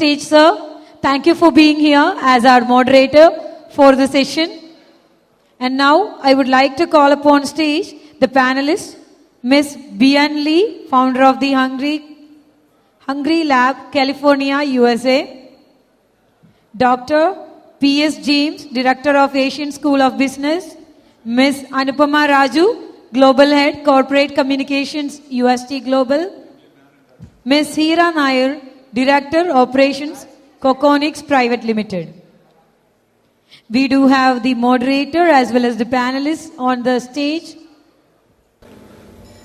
stage, sir. Thank you for being here as our moderator for the session. And now I would like to call upon stage the panelists, Ms. Bian Lee, founder of the Hungry Lab, California, USA. Dr. P.S. James, Director of Asian School of Business. Ms. Anupama Raju, Global Head, Corporate Communications, UST Global. Ms. Heera Nair, Director, Operations, Coconics Private Limited. We do have the moderator as well as the panelists on the stage.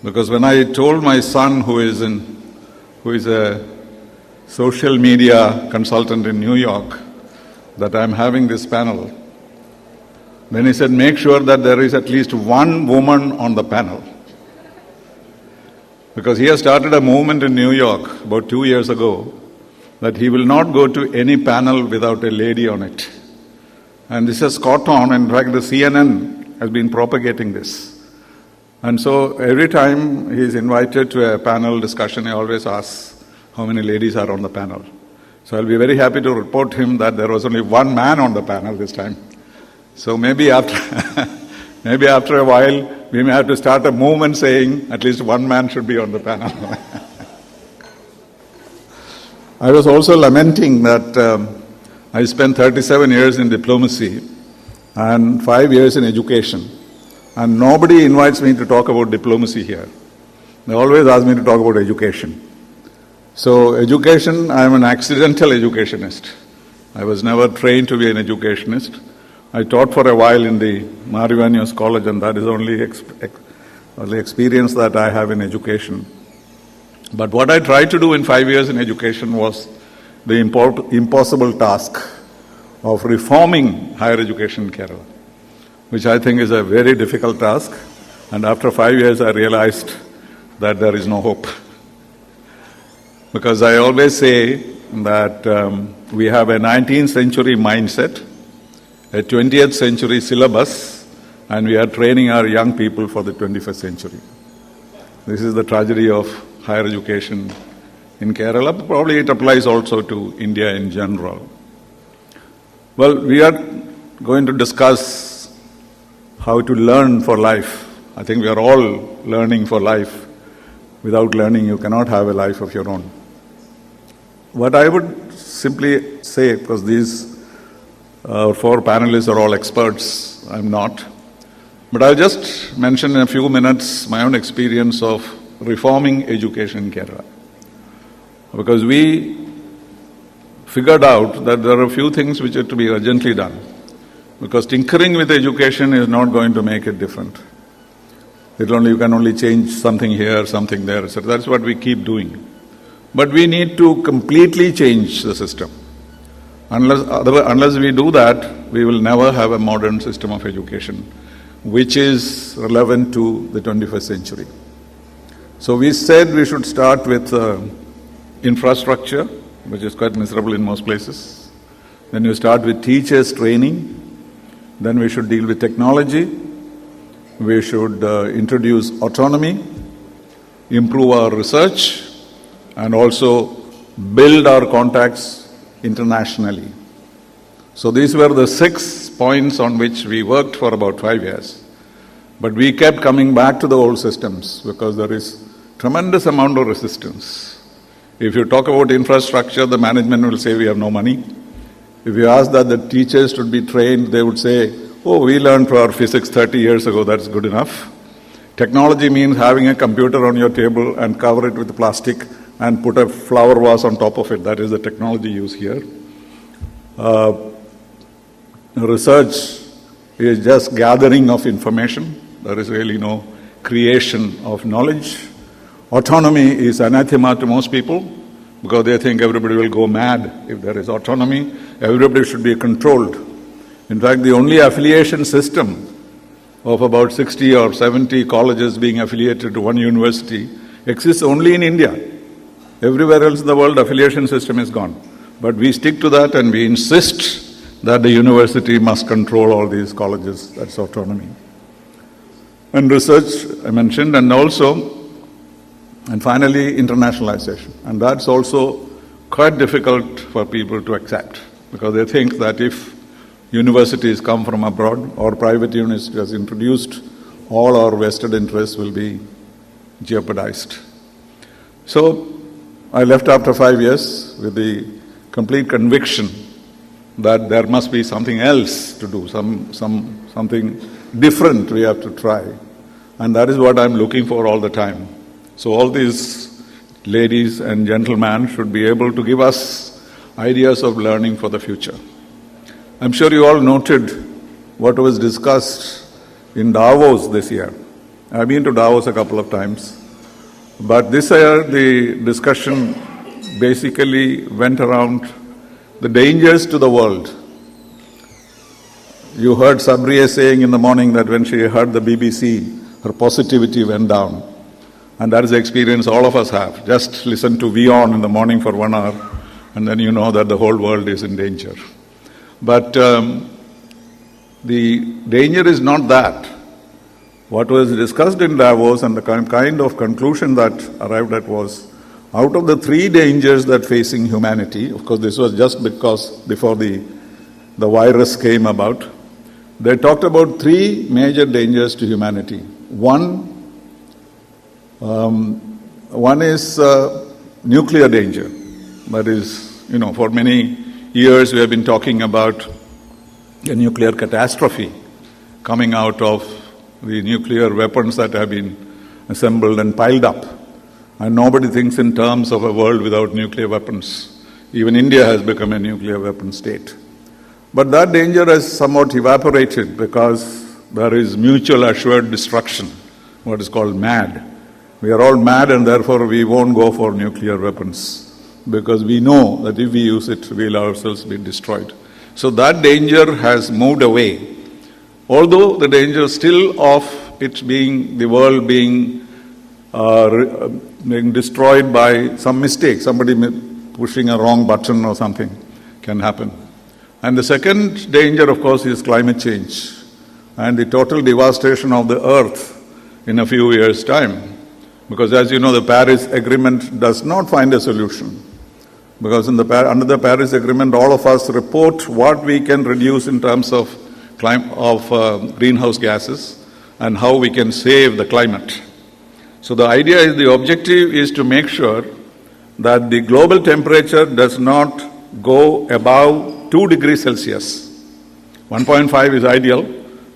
Because when I told my son, who is a social media consultant in New York, that I'm having this panel, then he said, make sure that there is at least one woman on the panel. Because he has started a movement in New York about 2 years ago that he will not go to any panel without a lady on it. And this has caught on. In fact, the CNN has been propagating this. And so every time he is invited to a panel discussion, he always asks how many ladies are on the panel. So I'll be very happy to report him that there was only one man on the panel this time. So maybe after a while, we may have to start a movement saying at least one man should be on the panel. I was also lamenting that I spent 37 years in diplomacy and 5 years in education. And nobody invites me to talk about diplomacy here. They always ask me to talk about education. So education, I am an accidental educationist. I was never trained to be an educationist. I taught for a while in the Marivanius College, and that is only experience that I have in education. But what I tried to do in 5 years in education was the impossible task of reforming higher education in Kerala, which I think is a very difficult task. And after 5 years, I realized that there is no hope. Because I always say that we have a 19th century mindset, a 20th century syllabus, and we are training our young people for the 21st century. This is the tragedy of higher education in Kerala. Probably it applies also to India in general. Well, we are going to discuss how to learn for life. I think we are all learning for life. Without learning, you cannot have a life of your own. What I would simply say, because these 4 panelists are all experts, I'm not, but I'll just mention in a few minutes my own experience of reforming education in Kerala. Because we figured out that there are a few things which are to be urgently done. Because tinkering with education is not going to make it different. You can only change something here, something there, so that's what we keep doing. But we need to completely change the system. Unless we do that, we will never have a modern system of education, which is relevant to the 21st century. So we said we should start with infrastructure, which is quite miserable in most places. Then you start with teachers training. Then we should deal with technology. We should introduce autonomy, improve our research, and also build our contacts internationally. So these were the 6 points on which we worked for about 5 years. But we kept coming back to the old systems because there is tremendous amount of resistance. If you talk about infrastructure, the management will say we have no money. If you ask that the teachers should be trained, they would say, oh, we learned for our physics 30 years ago, that's good enough. Technology means having a computer on your table and cover it with plastic and put a flower vase on top of it. That is the technology used here. Research is just gathering of information. There is really no creation of knowledge. Autonomy is anathema to most people because they think everybody will go mad if there is autonomy. Everybody should be controlled. In fact, the only affiliation system of about 60 or 70 colleges being affiliated to one university exists only in India. Everywhere else in the world, affiliation system is gone. But we stick to that and we insist that the university must control all these colleges. That's autonomy. And research, I mentioned, and finally, internationalization. And that's also quite difficult for people to accept, because they think that if universities come from abroad or private universities introduced, all our vested interests will be jeopardized. So I left after 5 years with the complete conviction that there must be something else to do, something different we have to try. And that is what I'm looking for all the time. So all these ladies and gentlemen should be able to give us ideas of learning for the future. I'm sure you all noted what was discussed in Davos this year. I've been to Davos a couple of times, but this year the discussion basically went around the dangers to the world. You heard Sabriye saying in the morning that when she heard the BBC, her positivity went down. And that is the experience all of us have. Just listen to Bian in the morning for 1 hour, and then you know that the whole world is in danger. But the danger is not that. What was discussed in Davos and the kind of conclusion that arrived at was, out of the 3 dangers that facing humanity, of course this was just because before the virus came about, they talked about 3 major dangers to humanity. One is nuclear danger. That is, for many years we have been talking about a nuclear catastrophe coming out of the nuclear weapons that have been assembled and piled up. And nobody thinks in terms of a world without nuclear weapons. Even India has become a nuclear weapon state. But that danger has somewhat evaporated because there is mutual assured destruction, what is called MAD. We are all mad and therefore we won't go for nuclear weapons because we know that if we use it, we'll ourselves be destroyed. So that danger has moved away. Although the danger still of it being, the world being destroyed by some mistake, somebody pushing a wrong button or something can happen. And the second danger, of course, is climate change and the total devastation of the earth in a few years' time. Because as you know, the Paris Agreement does not find a solution. Because under the Paris Agreement, all of us report what we can reduce in terms of greenhouse gases and how we can save the climate. So the idea is, the objective is to make sure that the global temperature does not go above 2 degrees Celsius. 1.5 is ideal,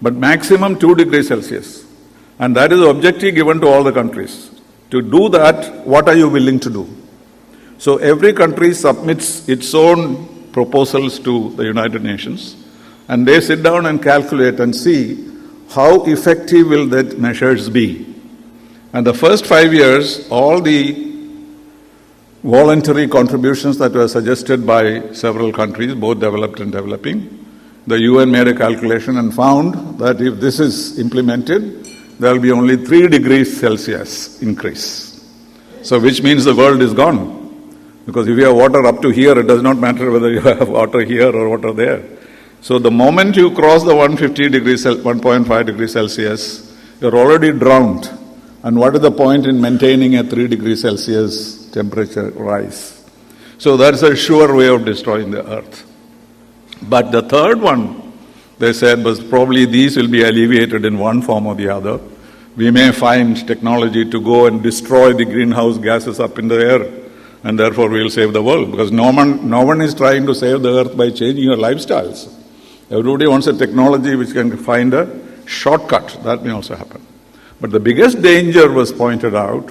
but maximum 2 degrees Celsius. And that is the objective given to all the countries. To do that, what are you willing to do? So every country submits its own proposals to the United Nations, and they sit down and calculate and see how effective will that measures be. And the first 5 years, all the voluntary contributions that were suggested by several countries, both developed and developing, the UN made a calculation and found that if this is implemented, there will be only 3 degrees Celsius increase. So which means the world is gone. Because if you have water up to here, it does not matter whether you have water here or water there. So the moment you cross the 1.5 degrees Celsius, you're already drowned. And what is the point in maintaining a 3 degrees Celsius temperature rise? So that's a sure way of destroying the earth. But the third one, they said, was probably these will be alleviated in one form or the other. We may find technology to go and destroy the greenhouse gases up in the air, and therefore we will save the world. Because no one is trying to save the earth by changing your lifestyles. Everybody wants a technology which can find a shortcut. That may also happen. But the biggest danger was pointed out,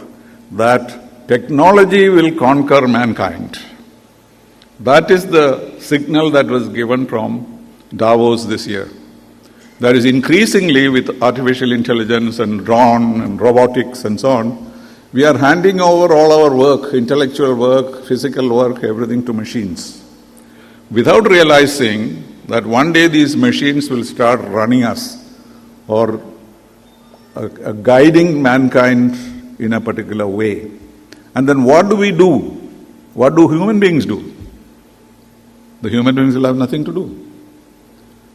that technology will conquer mankind. That is the signal that was given from Davos this year. There is increasingly, with artificial intelligence and drone and robotics and so on, we are handing over all our work, intellectual work, physical work, everything to machines, without realizing that one day these machines will start running us or guiding mankind in a particular way. And then what do we do? What do human beings do? The human beings will have nothing to do.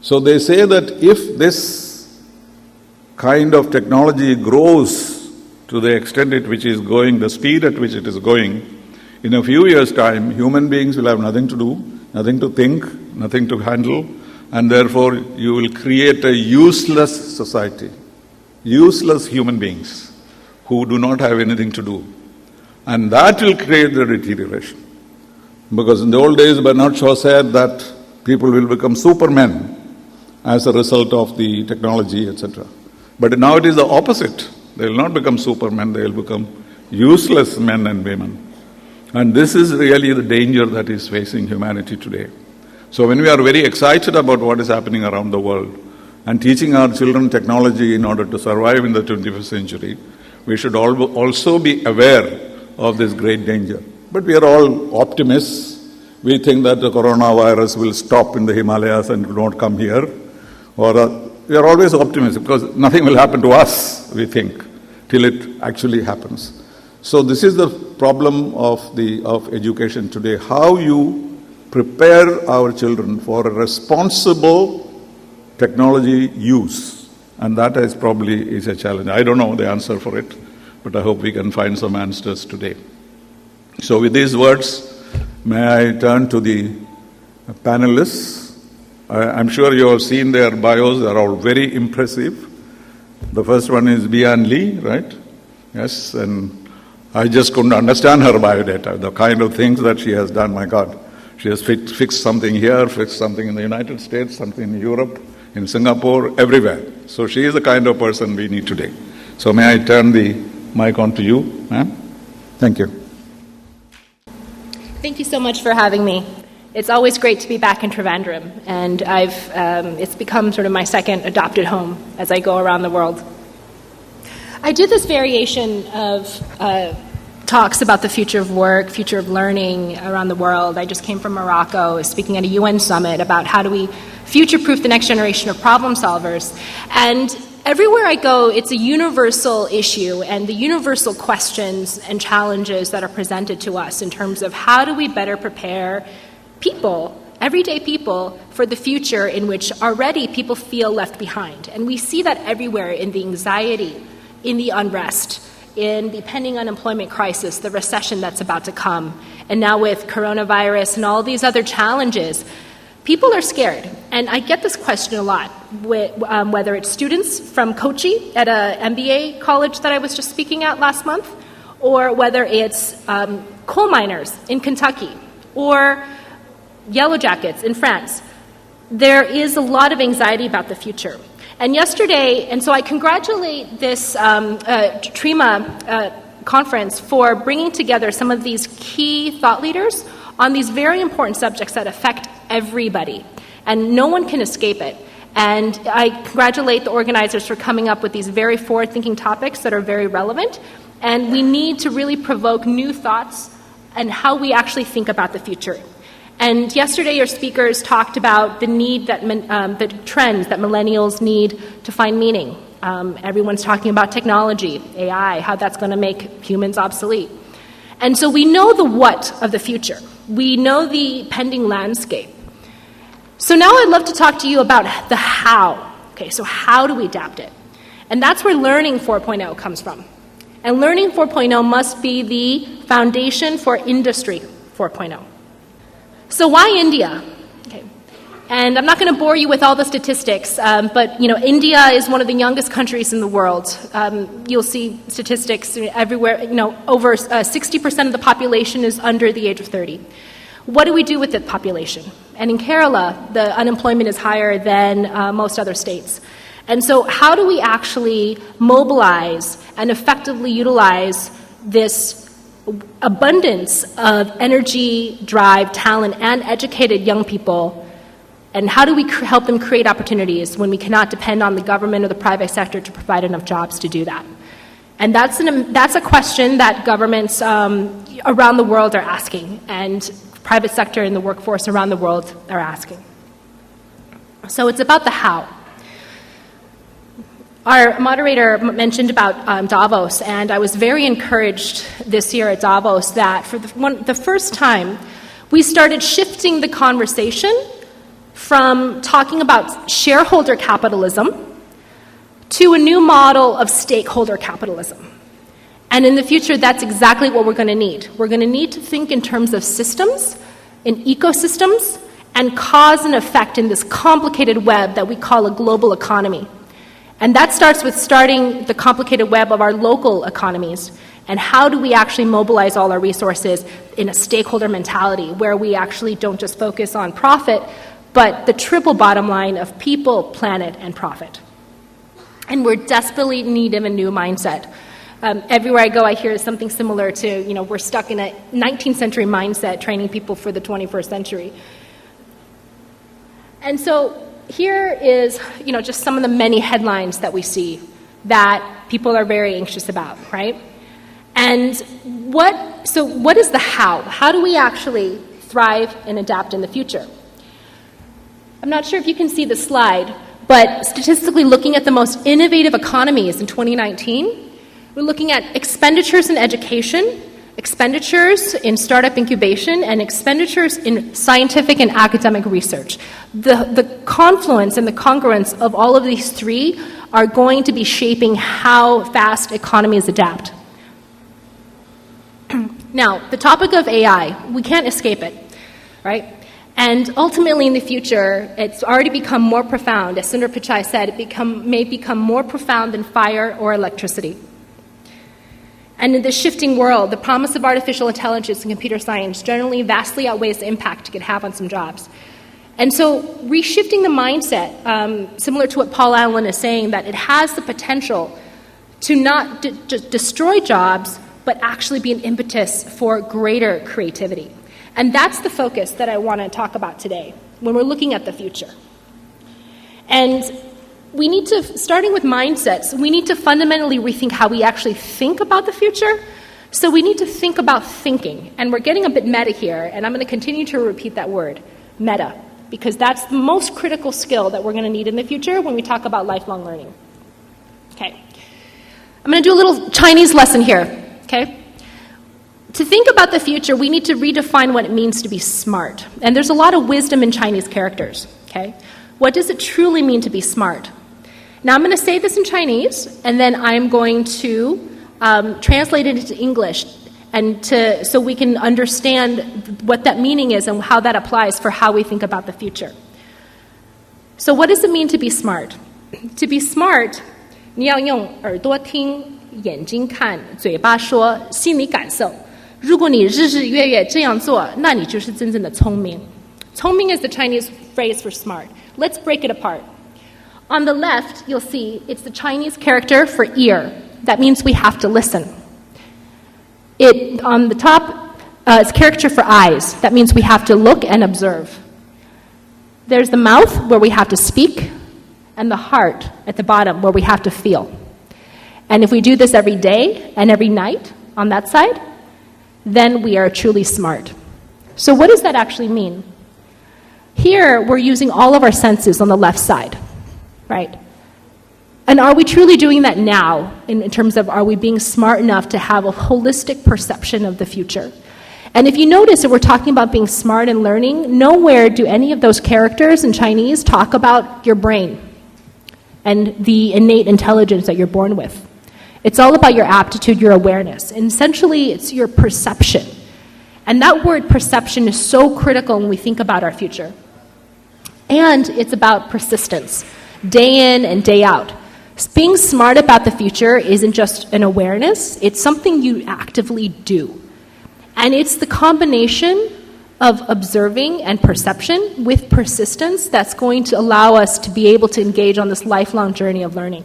So they say that if this kind of technology grows to the extent at which it is going, the speed at which it is going, In a few years' time, human beings will have nothing to do, nothing to think, nothing to handle, and therefore you will create a useless society, useless human beings who do not have anything to do. And that will create the deterioration. Because in the old days, Bernard Shaw said that people will become supermen as a result of the technology, etc. But now it is the opposite. They will not become supermen, they will become useless men and women. And this is really the danger that is facing humanity today. So when we are very excited about what is happening around the world and teaching our children technology in order to survive in the 21st century, we should also be aware of this great danger. But we are all optimists. We think that the coronavirus will stop in the Himalayas and will not come here. Or we are always optimistic because nothing will happen to us, we think, till it actually happens. So this is the problem of education today. How you prepare our children for a responsible technology use. And that is probably a challenge. I don't know the answer for it, but I hope we can find some answers today. So with these words, may I turn to the panelists. I'm sure you have seen their bios. They are all very impressive. The first one is Bian Lee, right? Yes, and I just couldn't understand her biodata, the kind of things that she has done. My God, she has fixed something here, fixed something in the United States, something in Europe, in Singapore, everywhere. So she is the kind of person we need today. So may I turn the mic on to you, ma'am? Thank you. Thank you so much for having me. It's always great to be back in Trivandrum, and it's become sort of my second adopted home as I go around the world. I did this variation of talks about the future of work, future of learning around the world. I just came from Morocco, speaking at a UN summit about how do we future-proof the next generation of problem solvers. And everywhere I go, it's a universal issue and the universal questions and challenges that are presented to us in terms of how do we better prepare people, everyday people, for the future in which already people feel left behind. And we see that everywhere in the anxiety, in the unrest, in the pending unemployment crisis, the recession that's about to come, and now with coronavirus and all these other challenges. People are scared, and I get this question a lot, whether it's students from Kochi at an MBA college that I was just speaking at last month, or whether it's coal miners in Kentucky, or Yellow Jackets in France. There is a lot of anxiety about the future. And yesterday, and so I congratulate this TRIMA conference for bringing together some of these key thought leaders on these very important subjects that affect everybody, and no one can escape it. And I congratulate the organizers for coming up with these very forward-thinking topics that are very relevant, and we need to really provoke new thoughts and how we actually think about the future. And yesterday your speakers talked about the need that the trends that millennials need to find meaning. Everyone's talking about technology, AI, how that's going to make humans obsolete. And so we know the what of the future. We know the pending landscape. So now I'd love to talk to you about the how. Okay, so how do we adapt it? And that's where Learning 4.0 comes from. And Learning 4.0 must be the foundation for Industry 4.0. So why India? Okay. And I'm not going to bore you with all the statistics, but India is one of the youngest countries in the world. You'll see statistics everywhere. Over 60% of the population is under the age of 30. What do we do with the population? And in Kerala, the unemployment is higher than most other states. And so how do we actually mobilize and effectively utilize this abundance of energy, drive, talent, and educated young people, and how do we help them create opportunities when we cannot depend on the government or the private sector to provide enough jobs to do that? And that's a question that governments around the world are asking, and private sector and the workforce around the world are asking. So it's about the how. Our moderator mentioned about Davos, and I was very encouraged this year at Davos that for the first time we started shifting the conversation from talking about shareholder capitalism to a new model of stakeholder capitalism. And in the future, that's exactly what we're going to need. We're going to need to think in terms of systems, in ecosystems, and cause and effect in this complicated web that we call a global economy. And that starts with starting the complicated web of our local economies. And how do we actually mobilize all our resources in a stakeholder mentality where we actually don't just focus on profit, but the triple bottom line of people, planet, and profit. And we're desperately in need of a new mindset. Everywhere I go, I hear something similar to, we're stuck in a 19th century mindset training people for the 21st century. And so here is, just some of the many headlines that we see that people are very anxious about, right? And what is the how? How do we actually thrive and adapt in the future? I'm not sure if you can see the slide, but statistically looking at the most innovative economies in 2019, we're looking at expenditures in education, expenditures in startup incubation, and expenditures in scientific and academic research. The confluence and the congruence of all of these three are going to be shaping how fast economies adapt. Now, the topic of AI, we can't escape it, right? And ultimately in the future, it's already become more profound. As Sundar Pichai said, it may become more profound than fire or electricity. And in this shifting world, the promise of artificial intelligence and computer science generally vastly outweighs the impact it could have on some jobs. And so reshifting the mindset, similar to what Paul Allen is saying, that it has the potential to not destroy jobs, but actually be an impetus for greater creativity. And that's the focus that I want to talk about today when we're looking at the future. And we need to, starting with mindsets, we need to fundamentally rethink how we actually think about the future. So we need to think about thinking. And we're getting a bit meta here, and I'm going to continue to repeat that word, meta, because that's the most critical skill that we're going to need in the future when we talk about lifelong learning. Okay. I'm going to do a little Chinese lesson here. Okay? To think about the future, we need to redefine what it means to be smart. And there's a lot of wisdom in Chinese characters. Okay? What does it truly mean to be smart? Now I'm going to say this in Chinese, and then I'm going to translate it into English, and so we can understand what that meaning is and how that applies for how we think about the future. So what does it mean to be smart? To be smart, 你要用耳朵听，眼睛看，嘴巴说，心里感受。如果你日日月月这样做，那你就是真正的聪明。聪明 is the Chinese phrase for smart. Let's break it apart. On the left, you'll see it's the Chinese character for ear. That means we have to listen. On the top, it's character for eyes. That means we have to look and observe. There's the mouth, where we have to speak, and the heart at the bottom, where we have to feel. And if we do this every day and every night on that side, then we are truly smart. So what does that actually mean? Here, we're using all of our senses on the left side, right? And are we truly doing that now in terms of are we being smart enough to have a holistic perception of the future? And if you notice that we're talking about being smart and learning, nowhere do any of those characters in Chinese talk about your brain and the innate intelligence that you're born with. It's all about your aptitude, your awareness. And essentially, it's your perception. And that word perception is so critical when we think about our future. And it's about persistence, day in and day out. Being smart about the future isn't just an awareness, it's something you actively do. And it's the combination of observing and perception with persistence that's going to allow us to be able to engage on this lifelong journey of learning.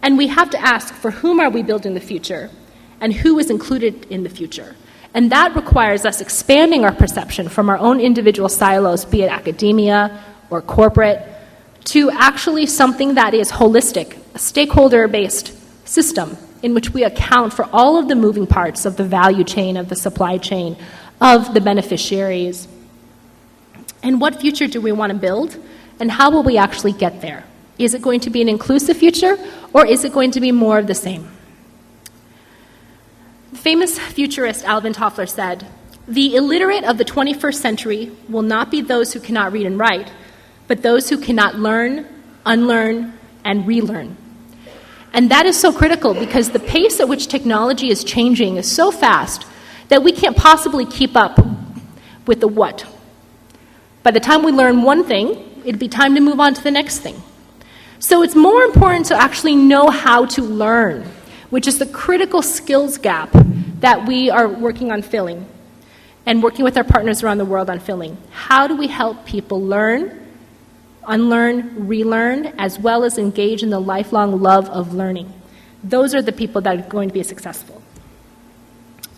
And we have to ask, for whom are we building the future? And who is included in the future? And that requires us expanding our perception from our own individual silos, be it academia or corporate, to actually something that is holistic, a stakeholder-based system in which we account for all of the moving parts of the value chain, of the supply chain, of the beneficiaries. And what future do we want to build? And how will we actually get there? Is it going to be an inclusive future, or is it going to be more of the same? The famous futurist Alvin Toffler said, "The illiterate of the 21st century will not be those who cannot read and write, but those who cannot learn, unlearn, and relearn." And that is so critical because the pace at which technology is changing is so fast that we can't possibly keep up with the what. By the time we learn one thing, it'd be time to move on to the next thing. So it's more important to actually know how to learn, which is the critical skills gap that we are working on filling and working with our partners around the world on filling. How do we help people learn, unlearn, relearn, as well as engage in the lifelong love of learning? Those are the people that are going to be successful.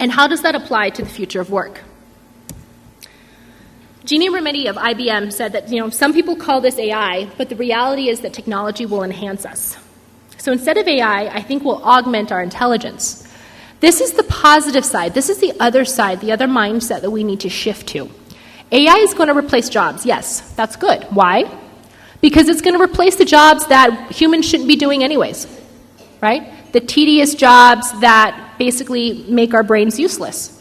And how does that apply to the future of work? Jeannie Remedi of IBM said that, some people call this AI, but the reality is that technology will enhance us. So instead of AI, I think we'll augment our intelligence. This is the positive side. This is the other side, the other mindset that we need to shift to. AI is going to replace jobs. Yes, that's good. Why? Because it's going to replace the jobs that humans shouldn't be doing anyways, right? The tedious jobs that basically make our brains useless.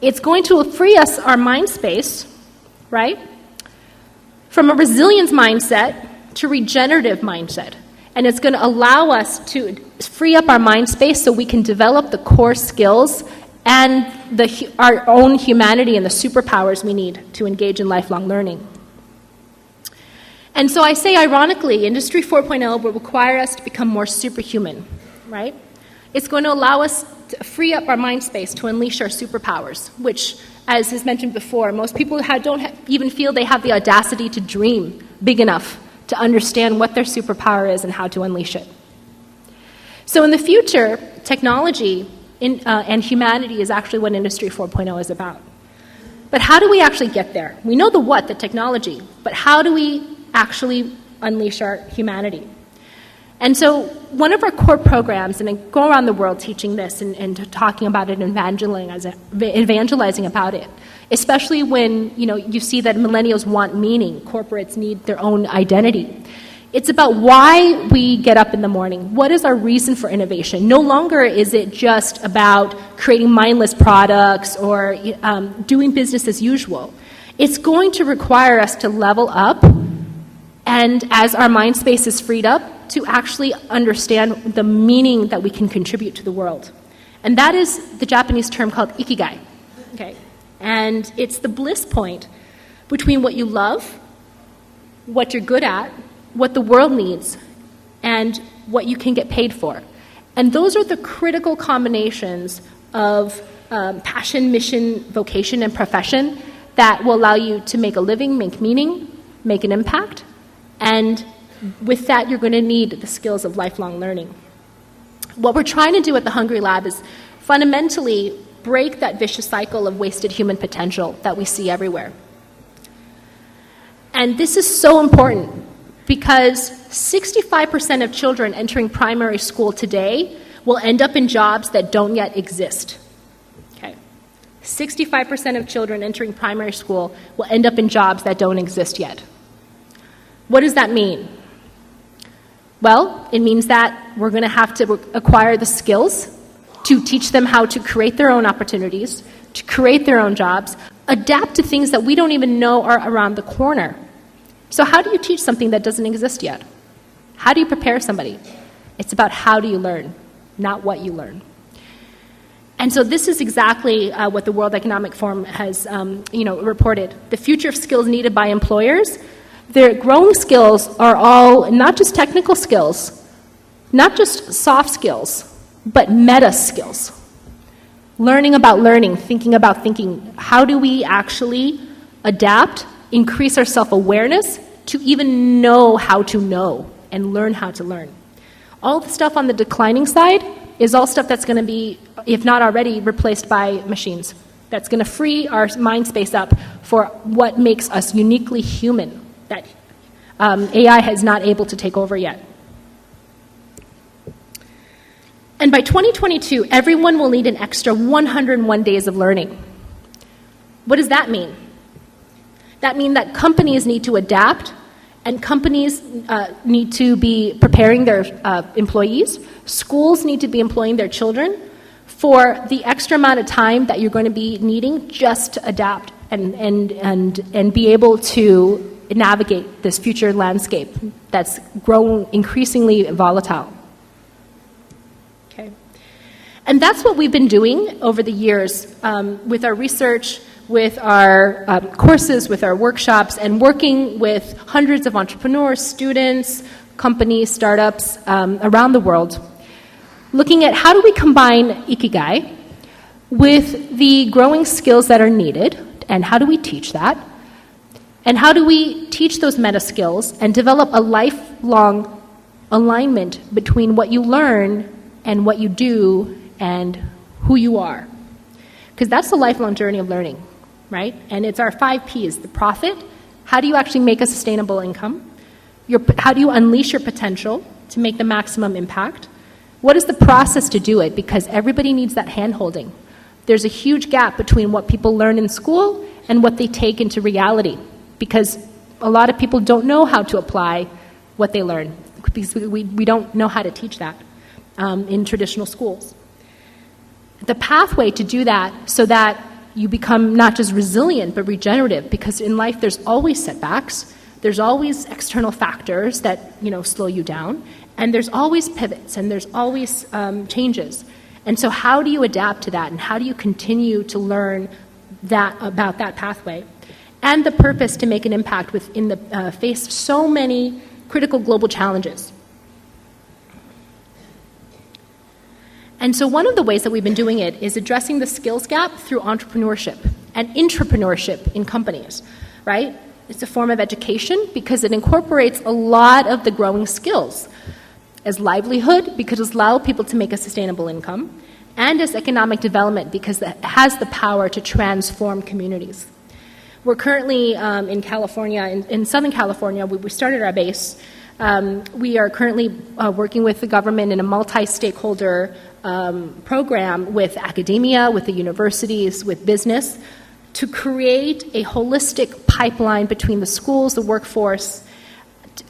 It's going to free us our mind space, right? From a resilience mindset to regenerative mindset. And it's going to allow us to free up our mind space so we can develop the core skills and our own humanity and the superpowers we need to engage in lifelong learning. And so I say, ironically, Industry 4.0 will require us to become more superhuman, right? It's going to allow us to free up our mind space to unleash our superpowers, which, as is mentioned before, most people don't even feel they have the audacity to dream big enough to understand what their superpower is and how to unleash it. So in the future, technology and humanity is actually what Industry 4.0 is about. But how do we actually get there? We know the what, the technology, but how do we actually unleash our humanity? And so one of our core programs, and I go around the world teaching this and talking about it and evangelizing about it, especially when you see that millennials want meaning, corporates need their own identity. It's about why we get up in the morning. What is our reason for innovation? No longer is it just about creating mindless products or doing business as usual. It's going to require us to level up, and as our mind space is freed up, to actually understand the meaning that we can contribute to the world. And that is the Japanese term called ikigai. Okay? And it's the bliss point between what you love, what you're good at, what the world needs, and what you can get paid for. And those are the critical combinations of passion, mission, vocation, and profession that will allow you to make a living, make meaning, make an impact, and with that, you're going to need the skills of lifelong learning. What we're trying to do at the Hungry Lab is fundamentally break that vicious cycle of wasted human potential that we see everywhere. And this is so important because 65% of children entering primary school today will end up in jobs that don't yet exist. Okay. 65% of children entering primary school will end up in jobs that don't exist yet. What does that mean? Well, it means that we're going to have to acquire the skills to teach them how to create their own opportunities, to create their own jobs, adapt to things that we don't even know are around the corner. So how do you teach something that doesn't exist yet? How do you prepare somebody? It's about how do you learn, not what you learn. And so this is exactly what the World Economic Forum has reported. The future of skills needed by employers, their growing skills are all not just technical skills, not just soft skills, but meta skills. Learning about learning, thinking about thinking. How do we actually adapt, increase our self-awareness to even know how to know and learn how to learn? All the stuff on the declining side is all stuff that's going to be, if not already, replaced by machines. That's going to free our mind space up for what makes us uniquely human that AI is not able to take over yet. And by 2022, everyone will need an extra 101 days of learning. What does that mean? That means that companies need to adapt, and companies need to be preparing their employees. Schools need to be employing their children for the extra amount of time that you're going to be needing just to adapt and be able to navigate this future landscape that's growing increasingly volatile. And that's what we've been doing over the years with our research, with our courses, with our workshops, and working with hundreds of entrepreneurs, students, companies, startups around the world, looking at how do we combine Ikigai with the growing skills that are needed, and how do we teach that, and how do we teach those meta skills and develop a lifelong alignment between what you learn and what you do and who you are. Because that's the lifelong journey of learning, right? And it's our 5 Ps, the profit, how do you actually make a sustainable income? How do you unleash your potential to make the maximum impact? What is the process to do it? Because everybody needs that hand-holding. There's a huge gap between what people learn in school and what they take into reality, because a lot of people don't know how to apply what they learn, because we don't know how to teach that in traditional schools. The pathway to do that so that you become not just resilient but regenerative, because in life there's always setbacks, there's always external factors that slow you down, and there's always pivots, and there's always changes. And so how do you adapt to that, and how do you continue to learn that about that pathway? And the purpose to make an impact in the face of so many critical global challenges. And so one of the ways that we've been doing it is addressing the skills gap through entrepreneurship and intrapreneurship in companies, right? It's a form of education because it incorporates a lot of the growing skills as livelihood, because it allows people to make a sustainable income, and as economic development because it has the power to transform communities. We're currently in California, in Southern California, we started our base. We are currently working with the government in a multi-stakeholder program with academia, with the universities, with business, to create a holistic pipeline between the schools, the workforce,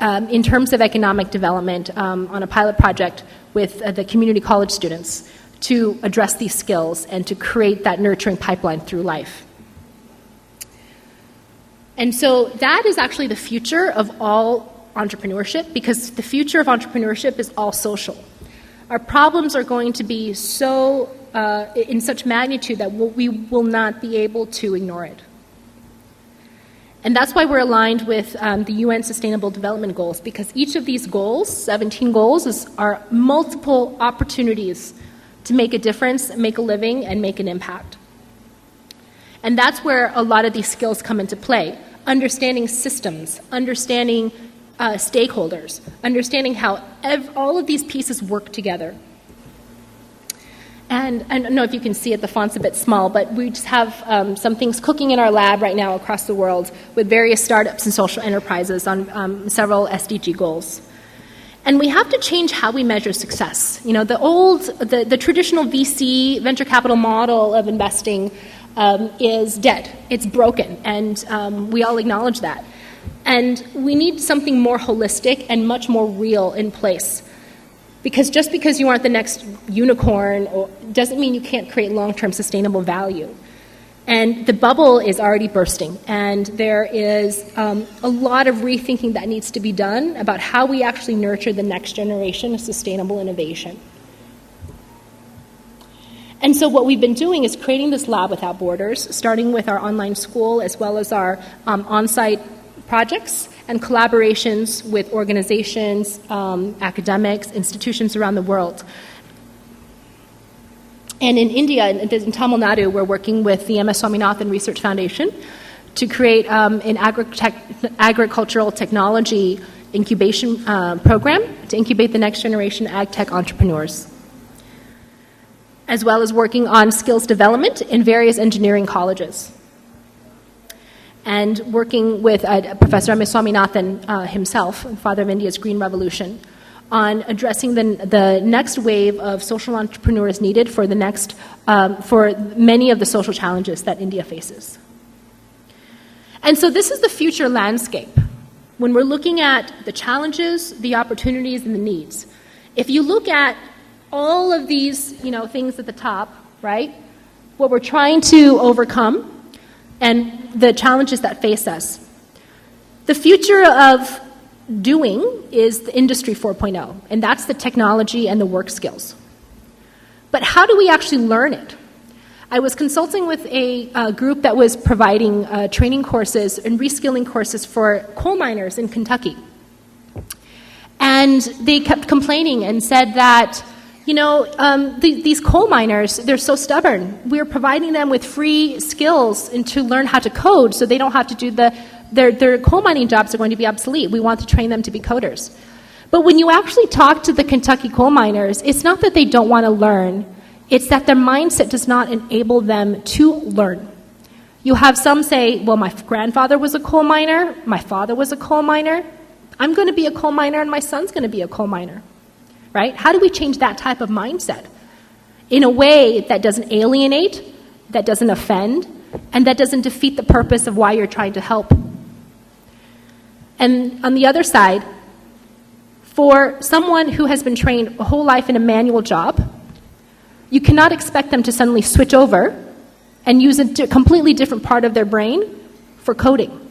in terms of economic development on a pilot project with the community college students to address these skills and to create that nurturing pipeline through life. And so that is actually the future of all entrepreneurship, because the future of entrepreneurship is all social. Our problems are going to be so in such magnitude that we will not be able to ignore it. And that's why we're aligned with the UN Sustainable Development Goals, because each of these goals, 17 goals, are multiple opportunities to make a difference, make a living, and make an impact. And that's where a lot of these skills come into play. Understanding systems, understanding stakeholders, understanding how all of these pieces work together. And I don't know if you can see it, the font's a bit small, but we just have some things cooking in our lab right now across the world with various startups and social enterprises on several SDG goals. And we have to change how we measure success. The traditional VC, venture capital model of investing is dead. It's broken, and we all acknowledge that. And we need something more holistic and much more real in place. Because just because you aren't the next unicorn doesn't mean you can't create long-term sustainable value. And the bubble is already bursting, and there is a lot of rethinking that needs to be done about how we actually nurture the next generation of sustainable innovation. And so what we've been doing is creating this lab without borders, starting with our online school as well as our on-site projects and collaborations with organizations, academics, institutions around the world. And in India, in Tamil Nadu, we're working with the MS Swaminathan Research Foundation to create an agricultural technology incubation program to incubate the next generation ag tech entrepreneurs, as well as working on skills development in various engineering colleges. And working with Professor MS Swaminathan himself, father of India's Green Revolution, on addressing the next wave of social entrepreneurs needed for for many of the social challenges that India faces. And so this is the future landscape. When we're looking at the challenges, the opportunities, and the needs. If you look at all of these, things at the top, right, what we're trying to overcome and the challenges that face us, the future of doing is the Industry 4.0, and that's the technology and the work skills. But how do we actually learn it? I was consulting with a group that was providing training courses and reskilling courses for coal miners in Kentucky. And they kept complaining and said that, these coal miners, they're so stubborn. We're providing them with free skills and to learn how to code so they don't have to do their coal mining jobs are going to be obsolete. We want to train them to be coders. But when you actually talk to the Kentucky coal miners, it's not that they don't want to learn. It's that their mindset does not enable them to learn. You have some say, well, my grandfather was a coal miner, my father was a coal miner, I'm going to be a coal miner and my son's going to be a coal miner, right? How do we change that type of mindset in a way that doesn't alienate, that doesn't offend, and that doesn't defeat the purpose of why you're trying to help? And on the other side, for someone who has been trained a whole life in a manual job, you cannot expect them to suddenly switch over and use a completely different part of their brain for coding.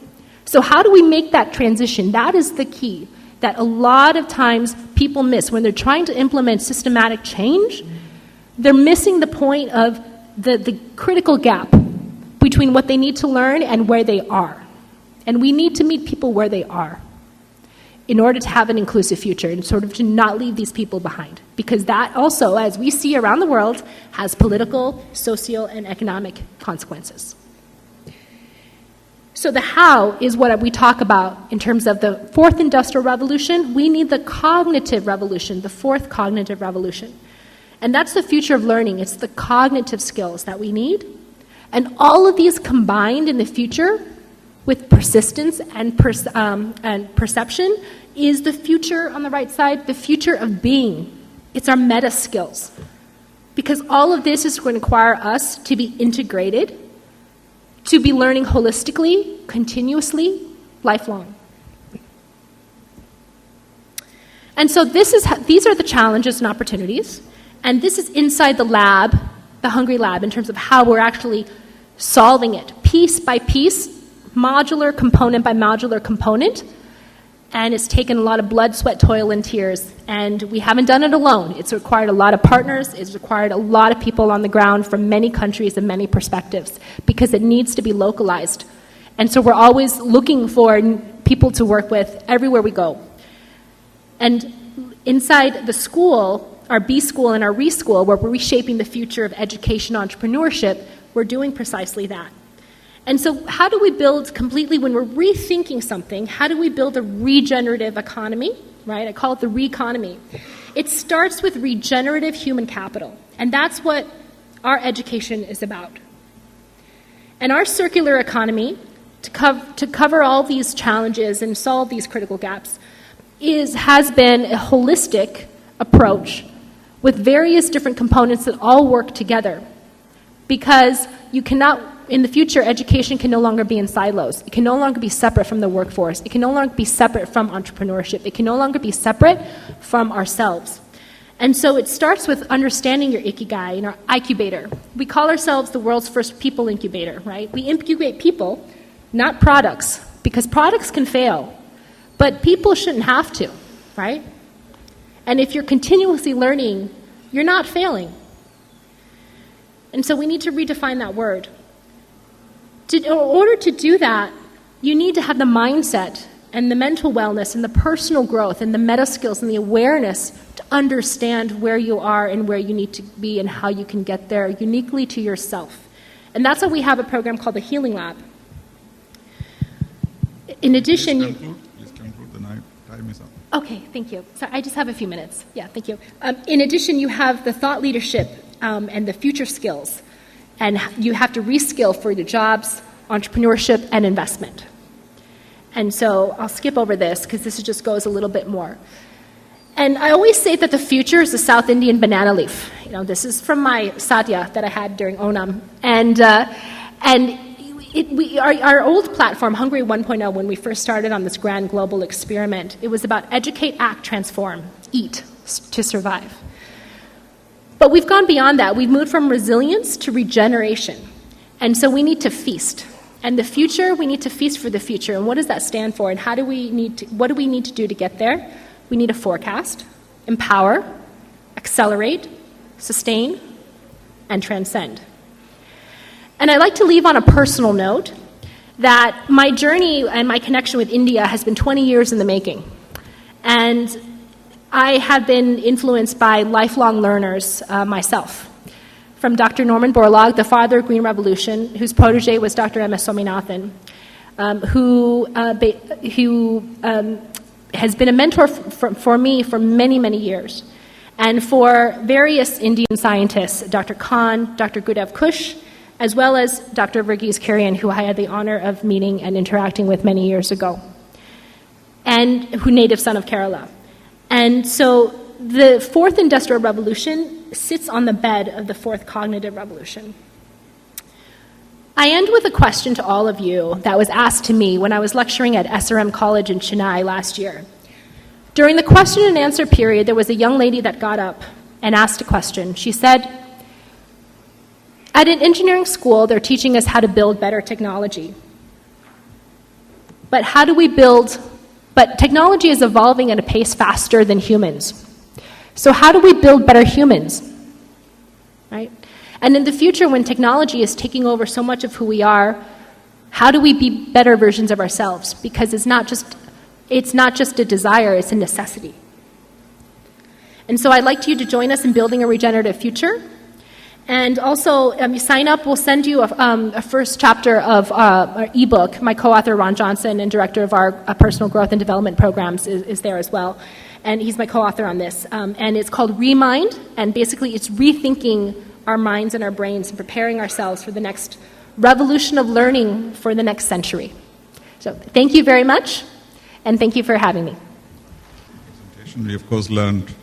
So how do we make that transition? That is the key that a lot of times people miss. When they're trying to implement systematic change, they're missing the point of the critical gap between what they need to learn and where they are. And we need to meet people where they are in order to have an inclusive future and sort of to not leave these people behind. Because that also, as we see around the world, has political, social, and economic consequences. So the how is what we talk about in terms of the fourth industrial revolution. We need the cognitive revolution, the fourth cognitive revolution. And that's the future of learning. It's the cognitive skills that we need. And all of these combined in the future with persistence and perception is the future on the right side, the future of being. It's our meta skills. Because all of this is going to require us to be integrated, to be learning holistically, continuously, lifelong. And so these are the challenges and opportunities. And this is inside the lab, the Hungry Lab, in terms of how we're actually solving it, piece by piece, modular component by modular component, and it's taken a lot of blood, sweat, toil, and tears, and we haven't done it alone. It's required a lot of partners, it's required a lot of people on the ground from many countries and many perspectives, because it needs to be localized. And so we're always looking for people to work with everywhere we go. And inside the school, our B school and our re-school, where we're reshaping the future of education entrepreneurship, we're doing precisely that. And so how do we build completely, when we're rethinking something, how do we build a regenerative economy, right? I call it the re-economy. It starts with regenerative human capital, and that's what our education is about. And our circular economy, to cover all these challenges and solve these critical gaps, has been a holistic approach with various different components that all work together. Because you cannot, in the future, education can no longer be in silos. It can no longer be separate from the workforce. It can no longer be separate from entrepreneurship. It can no longer be separate from ourselves. And so it starts with understanding your ikigai and our incubator. We call ourselves the world's first people incubator, right? We incubate people, not products, because products can fail. But people shouldn't have to, right? And if you're continuously learning, you're not failing. And so we need to redefine that word. In order to do that, you need to have the mindset and the mental wellness and the personal growth and the meta skills and the awareness to understand where you are and where you need to be and how you can get there uniquely to yourself. And that's why we have a program called the Healing Lab. In addition, Please conclude. The time is up. Okay, thank you. So I just have a few minutes. Yeah, thank you. In addition, you have the thought leadership and the future skills. And you have to reskill for your jobs, entrepreneurship, and investment. And so I'll skip over this because this just goes a little bit more. And I always say that the future is the South Indian banana leaf. You know, this is from my sadhya that I had during Onam. And our old platform, Hungry 1.0, when we first started on this grand global experiment, it was about educate, act, transform, eat to survive. But we've gone beyond that. We've moved from resilience to regeneration. And so we need to feast. And the future, we need to feast for the future. And what does that stand for? And what do we need to do to get there? We need to forecast, empower, accelerate, sustain, and transcend. And I'd like to leave on a personal note that my journey and my connection with India has been 20 years in the making. And I have been influenced by lifelong learners myself. From Dr. Norman Borlaug, the father of Green Revolution, whose protege was Dr. M.S. Swaminathan, who has been a mentor for me for many, many years. And for various Indian scientists, Dr. Khan, Dr. Gudev Kush, as well as Dr. Verghese Kurian, who I had the honor of meeting and interacting with many years ago, and who native son of Kerala. And so the fourth industrial revolution sits on the bed of the fourth cognitive revolution. I end with a question to all of you that was asked to me when I was lecturing at SRM College in Chennai last year. During the question and answer period, there was a young lady that got up and asked a question. She said, "At an engineering school, they're teaching us how to build better technology. But how do we build? But technology is evolving at a pace faster than humans. So how do we build better humans?" Right? And in the future, when technology is taking over so much of who we are, how do we be better versions of ourselves? Because it's not just a desire, it's a necessity. And so I'd like you to join us in building a regenerative future. And also, you sign up, we'll send you a first chapter of our ebook. My co-author, Ron Johnson, and director of our personal growth and development programs is there as well. And he's my co-author on this. And it's called Remind, and basically it's rethinking our minds and our brains and preparing ourselves for the next revolution of learning for the next century. So thank you very much, and thank you for having me. We, of course, learned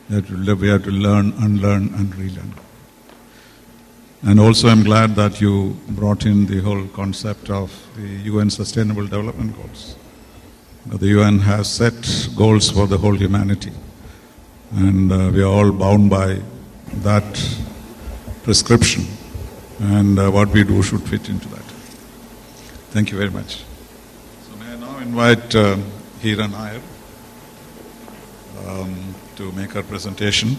that we have to learn, unlearn, and relearn. And also I'm glad that you brought in the whole concept of the UN Sustainable Development Goals. The UN has set goals for the whole humanity, and we are all bound by that prescription, and what we do should fit into that. Thank you very much. So may I now invite Heera Nair to make her presentation.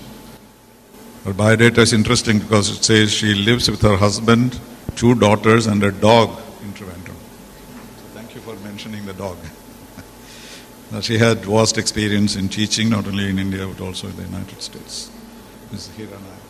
Her biodata is interesting because it says she lives with her husband, 2 daughters, and a dog in Trivandrum. So thank you for mentioning the dog. She had vast experience in teaching, not only in India, but also in the United States. Ms. Heera Nair.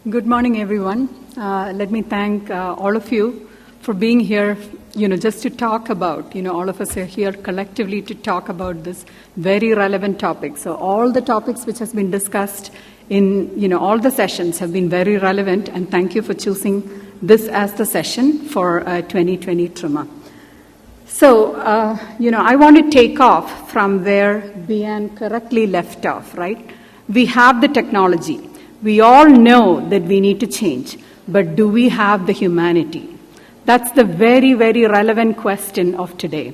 Good morning, everyone. Let me thank all of you for being here, just to talk about, all of us are here collectively to talk about this very relevant topic. So all the topics which has been discussed in, all the sessions have been very relevant, and thank you for choosing this as the session for 2020 TRIMA. So, I want to take off from where Bian correctly left off, right? We have the technology. We all know that we need to change, but do we have the humanity? That's the very, very relevant question of today.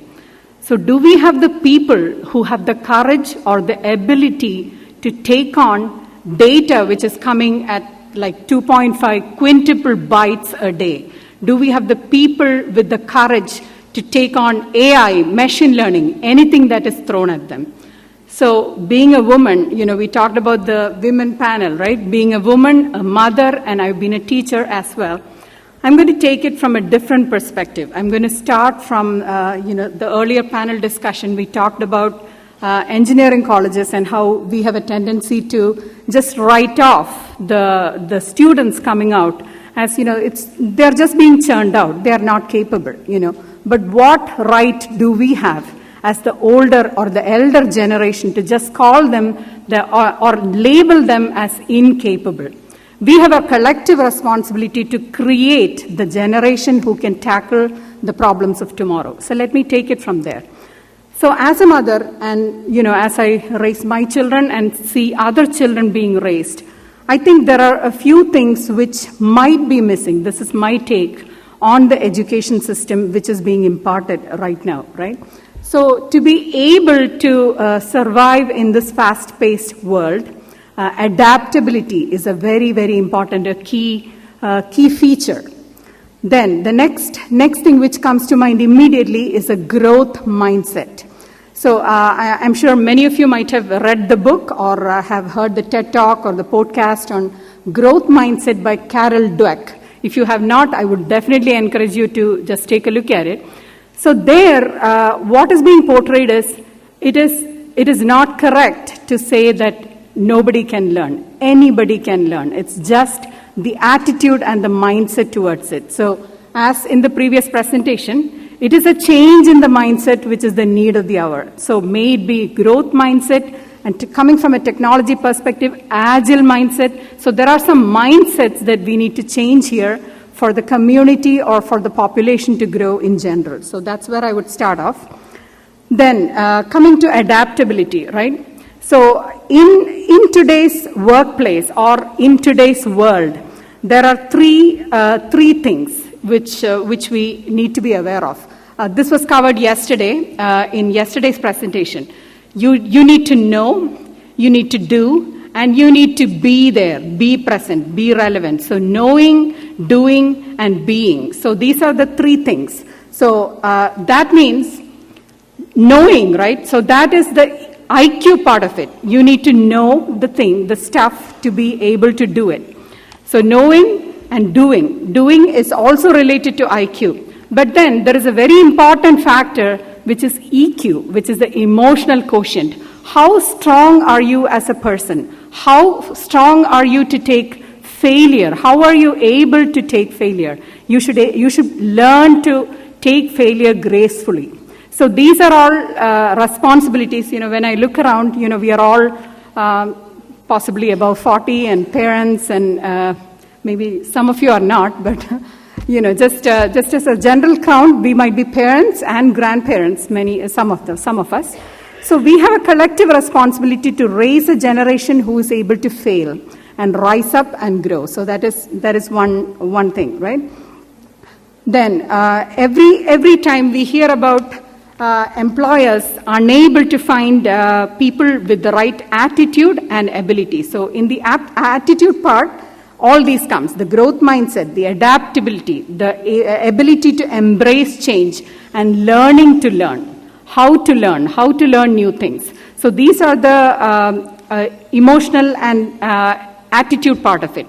So do we have the people who have the courage or the ability to take on data which is coming at like 2.5 quintuple bytes a day? Do we have the people with the courage to take on AI, machine learning, anything that is thrown at them? So being a woman, we talked about the women panel, right? Being a woman, a mother, and I've been a teacher as well. I'm going to take it from a different perspective. I'm going to start from, the earlier panel discussion. We talked about engineering colleges and how we have a tendency to just write off the students coming out as, they're just being churned out. They're not capable, But what right do we have as the older or the elder generation to just call them or label them as incapable? We have a collective responsibility to create the generation who can tackle the problems of tomorrow. So let me take it from there. So as a mother, and as I raise my children and see other children being raised, I think there are a few things which might be missing. This is my take on the education system which is being imparted right now, right? So to be able to survive in this fast-paced world, adaptability is a very, very important, a key feature. Then the next thing which comes to mind immediately is a growth mindset. So I'm sure many of you might have read the book or have heard the TED Talk or the podcast on Growth Mindset by Carol Dweck. If you have not, I would definitely encourage you to just take a look at it. So there, what is being portrayed is, it is not correct to say that nobody can learn. Anybody can learn. It's just the attitude and the mindset towards it. So as in the previous presentation, it is a change in the mindset which is the need of the hour. So may it be growth mindset, and coming from a technology perspective, agile mindset. So there are some mindsets that we need to change here for the community or for the population to grow in general. So that's where I would start off. Then coming to adaptability, right? So in today's workplace or in today's world, there are three things which we need to be aware of. This was covered yesterday in yesterday's presentation. You need to know, you need to do, and you need to be there, be present, be relevant. So knowing, doing, and being. So these are the three things. So that means knowing, right? So that is the IQ part of it. You need to know the thing, the stuff, to be able to do it. So knowing and doing. Doing is also related to IQ. But then there is a very important factor which is EQ, which is the emotional quotient. How strong are you as a person? How strong are you to take failure? How are you able to take failure? You should learn to take failure gracefully. So these are all responsibilities. When I look around, we are all possibly above 40 and parents, and maybe some of you are not, but just as a general count, we might be parents and grandparents. Some of us. So we have a collective responsibility to raise a generation who is able to fail and rise up and grow. So that is one thing, right? Then every time we hear about employers unable to find people with the right attitude and ability. So in the attitude part, all these comes, the growth mindset, the adaptability, the ability to embrace change, and learning to learn, how to learn new things. So these are the emotional and attitude part of it.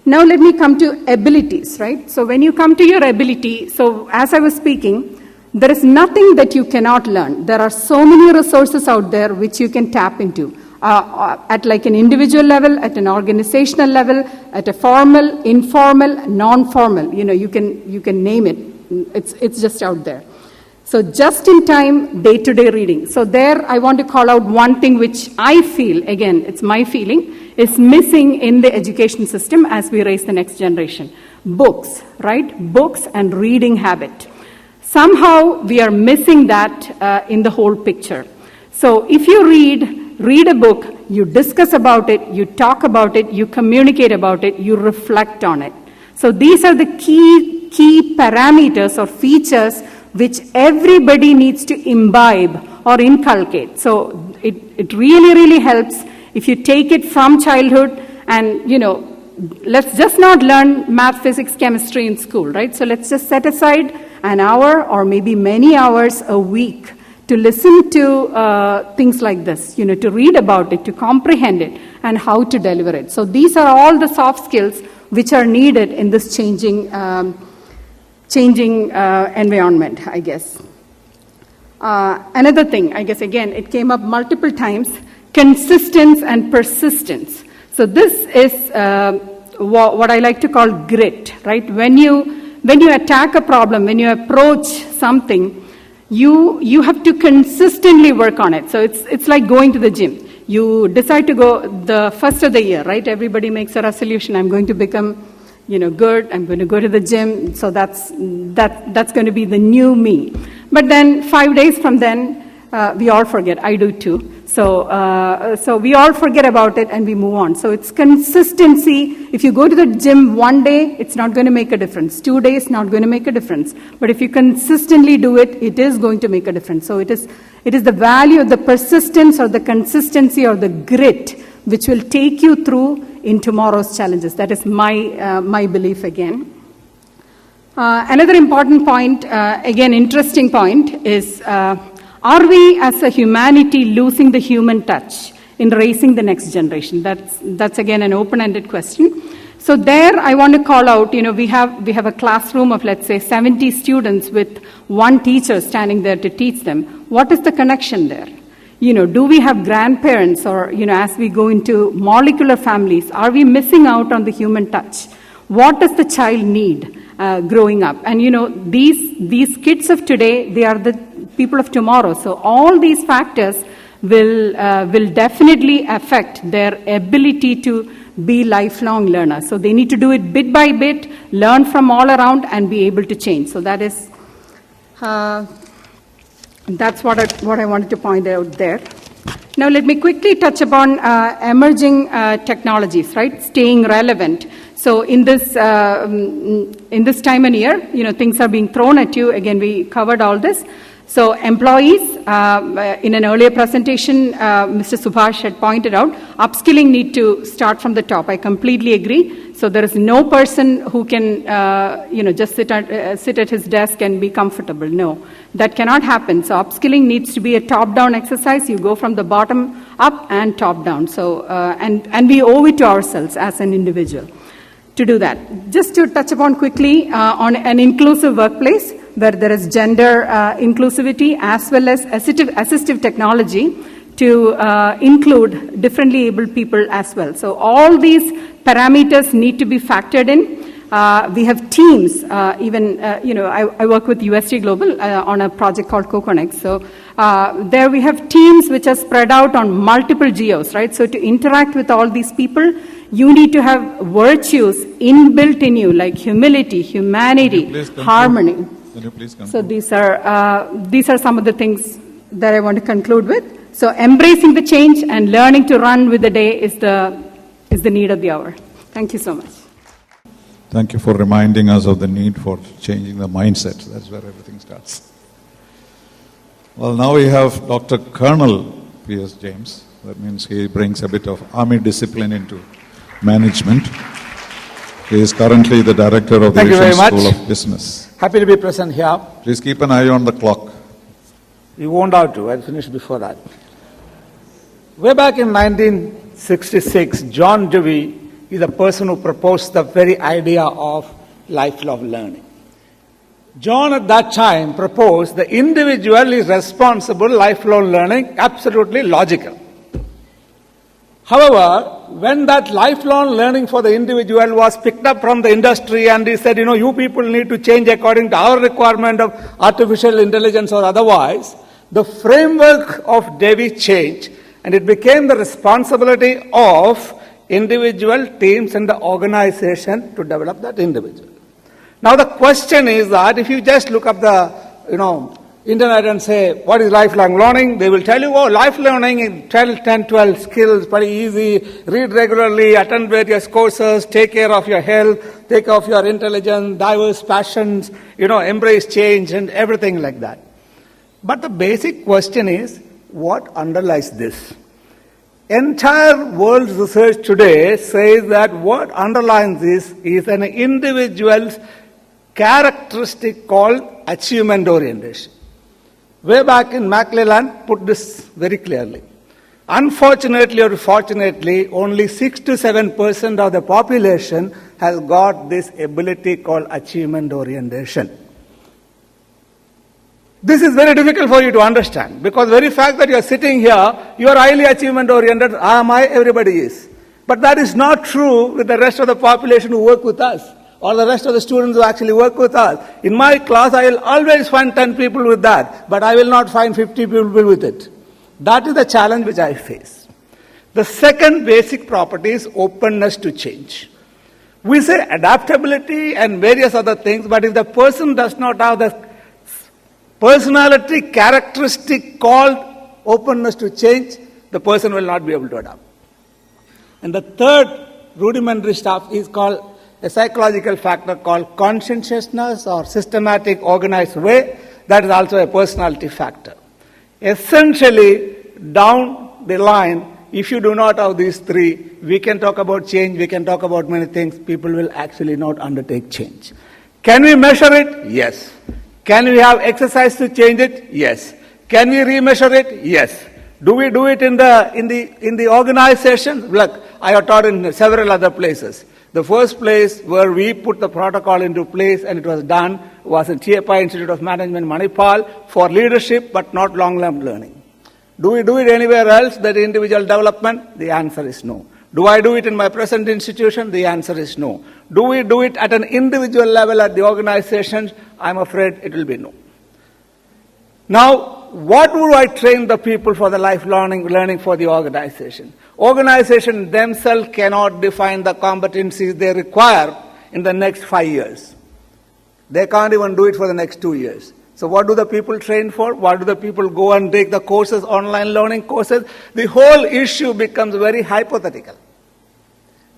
Now let me come to abilities, right? So when you come to your ability, so as I was speaking, there is nothing that you cannot learn. There are so many resources out there which you can tap into. At like an individual level, at an organizational level, at a formal, informal, non-formal, you can name it. It's just out there. So just in time, day-to-day reading. So there I want to call out one thing which I feel, again, it's my feeling, is missing in the education system as we raise the next generation. Books, right? Books and reading habit. Somehow we are missing that in the whole picture. So if you read a book, you discuss about it, you talk about it, you communicate about it, you reflect on it. So these are the key parameters or features which everybody needs to imbibe or inculcate. So it really helps if you take it from childhood and, let's just not learn math, physics, chemistry in school, right? So let's just set aside an hour or maybe many hours a week to listen to things like this, to read about it, to comprehend it, and how to deliver it. So these are all the soft skills which are needed in this changing environment, I guess. Another thing, I guess, again, it came up multiple times, consistency and persistence. So this is what I like to call grit, right? When you attack a problem, when you approach something, you have to consistently work on it. So it's like going to the gym. You decide to go the first of the year, right? Everybody makes a resolution. I'm going to become, good. I'm going to go to the gym. So that's going to be the new me. But then 5 days from then, we all forget. I do too. So we all forget about it and we move on. So it's consistency. If you go to the gym one day, it's not going to make a difference. 2 days, not going to make a difference. But if you consistently do it, it is going to make a difference. So it is the value of the persistence or the consistency or the grit which will take you through in tomorrow's challenges. That is my belief again. Another important point, again interesting point, is Are we as a humanity losing the human touch in raising the next generation? That's again an open-ended question. So there I want to call out, we have a classroom of, let's say, 70 students with one teacher standing there to teach them. What is the connection there? Do we have grandparents, or, as we go into molecular families, are we missing out on the human touch? What does the child need growing up? And, these kids of today, they are the people of tomorrow. So all these factors will definitely affect their ability to be lifelong learners. So they need to do it bit by bit, learn from all around, and be able to change. So that's what I wanted to point out there. Now let me quickly touch upon emerging technologies, right? Staying relevant. So in this time and year, things are being thrown at you. Again, we covered all this. So employees, in an earlier presentation, Mr. Subhash had pointed out, upskilling need to start from the top. I completely agree. So there is no person who can, just sit at his desk and be comfortable. No, that cannot happen. So upskilling needs to be a top-down exercise. You go from the bottom up and top-down. So, and we owe it to ourselves as an individual to do that. Just to touch upon quickly on an inclusive workplace where there is gender inclusivity as well as assistive technology to include differently abled people as well. So all these parameters need to be factored in. We have teams, I work with UST Global on a project called Coconics. So there we have teams which are spread out on multiple geos, right? So to interact with all these people, you need to have virtues inbuilt in you, like humility, humanity, harmony. Can you please conclude? So these are some of the things that I want to conclude with. So embracing the change and learning to run with the day is the need of the hour. Thank you so much. Thank you for reminding us of the need for changing the mindset. That's where everything starts. Well, now we have Dr. Colonel P.S. James. That means he brings a bit of Army discipline into management. He is currently the director of the Asian School of Business. Happy to be present here. Please keep an eye on the clock. You won't have to. I'll finish before that. Way back in 1966, John Dewey is the person who proposed the very idea of lifelong learning. John at that time proposed the individual is responsible, lifelong learning, absolutely logical. However, when that lifelong learning for the individual was picked up from the industry and he said, you people need to change according to our requirement of artificial intelligence or otherwise, the framework of Dewey changed and it became the responsibility of individual teams and the organization to develop that individual. Now the question is that if you just look up the, internet and say, what is lifelong learning? They will tell you, lifelong learning is 10, 12 skills, pretty easy. Read regularly, attend various courses, take care of your health, take care of your intelligence, diverse passions, embrace change and everything like that. But the basic question is, what underlies this? Entire world research today says that what underlines this is an individual's characteristic called achievement orientation. Way back in McClellan put this very clearly. Unfortunately or fortunately, only 6 to 7% of the population has got this ability called achievement orientation. This is very difficult for you to understand because the very fact that you are sitting here, you are highly achievement oriented, everybody is. But that is not true with the rest of the population who work with us or the rest of the students who actually work with us. In my class, I will always find 10 people with that, but I will not find 50 people with it. That is the challenge which I face. The second basic property is openness to change. We say adaptability and various other things, but if the person does not have the personality characteristic called openness to change, the person will not be able to adapt. And the third rudimentary stuff is called a psychological factor called conscientiousness or systematic organized way. That is also a personality factor. Essentially, down the line, if you do not have these three, we can talk about change, we can talk about many things, people will actually not undertake change. Can we measure it? Yes. Can we have exercise to change it? Yes. Can we remeasure it? Yes. Do we do it in the organization? Look, I have taught in several other places. The first place where we put the protocol into place and it was done was in TFI Institute of Management, Manipal, for leadership but not long-term learning. Do we do it anywhere else, that individual development? The answer is no. Do I do it in my present institution? The answer is no. Do we do it at an individual level at the organization? I'm afraid it will be no. Now, what would I train the people for the lifelong learning for the organization? Organizations themselves cannot define the competencies they require in the next 5 years. They can't even do it for the next 2 years. So what do the people train for? What do the people go and take the courses, online learning courses? The whole issue becomes very hypothetical.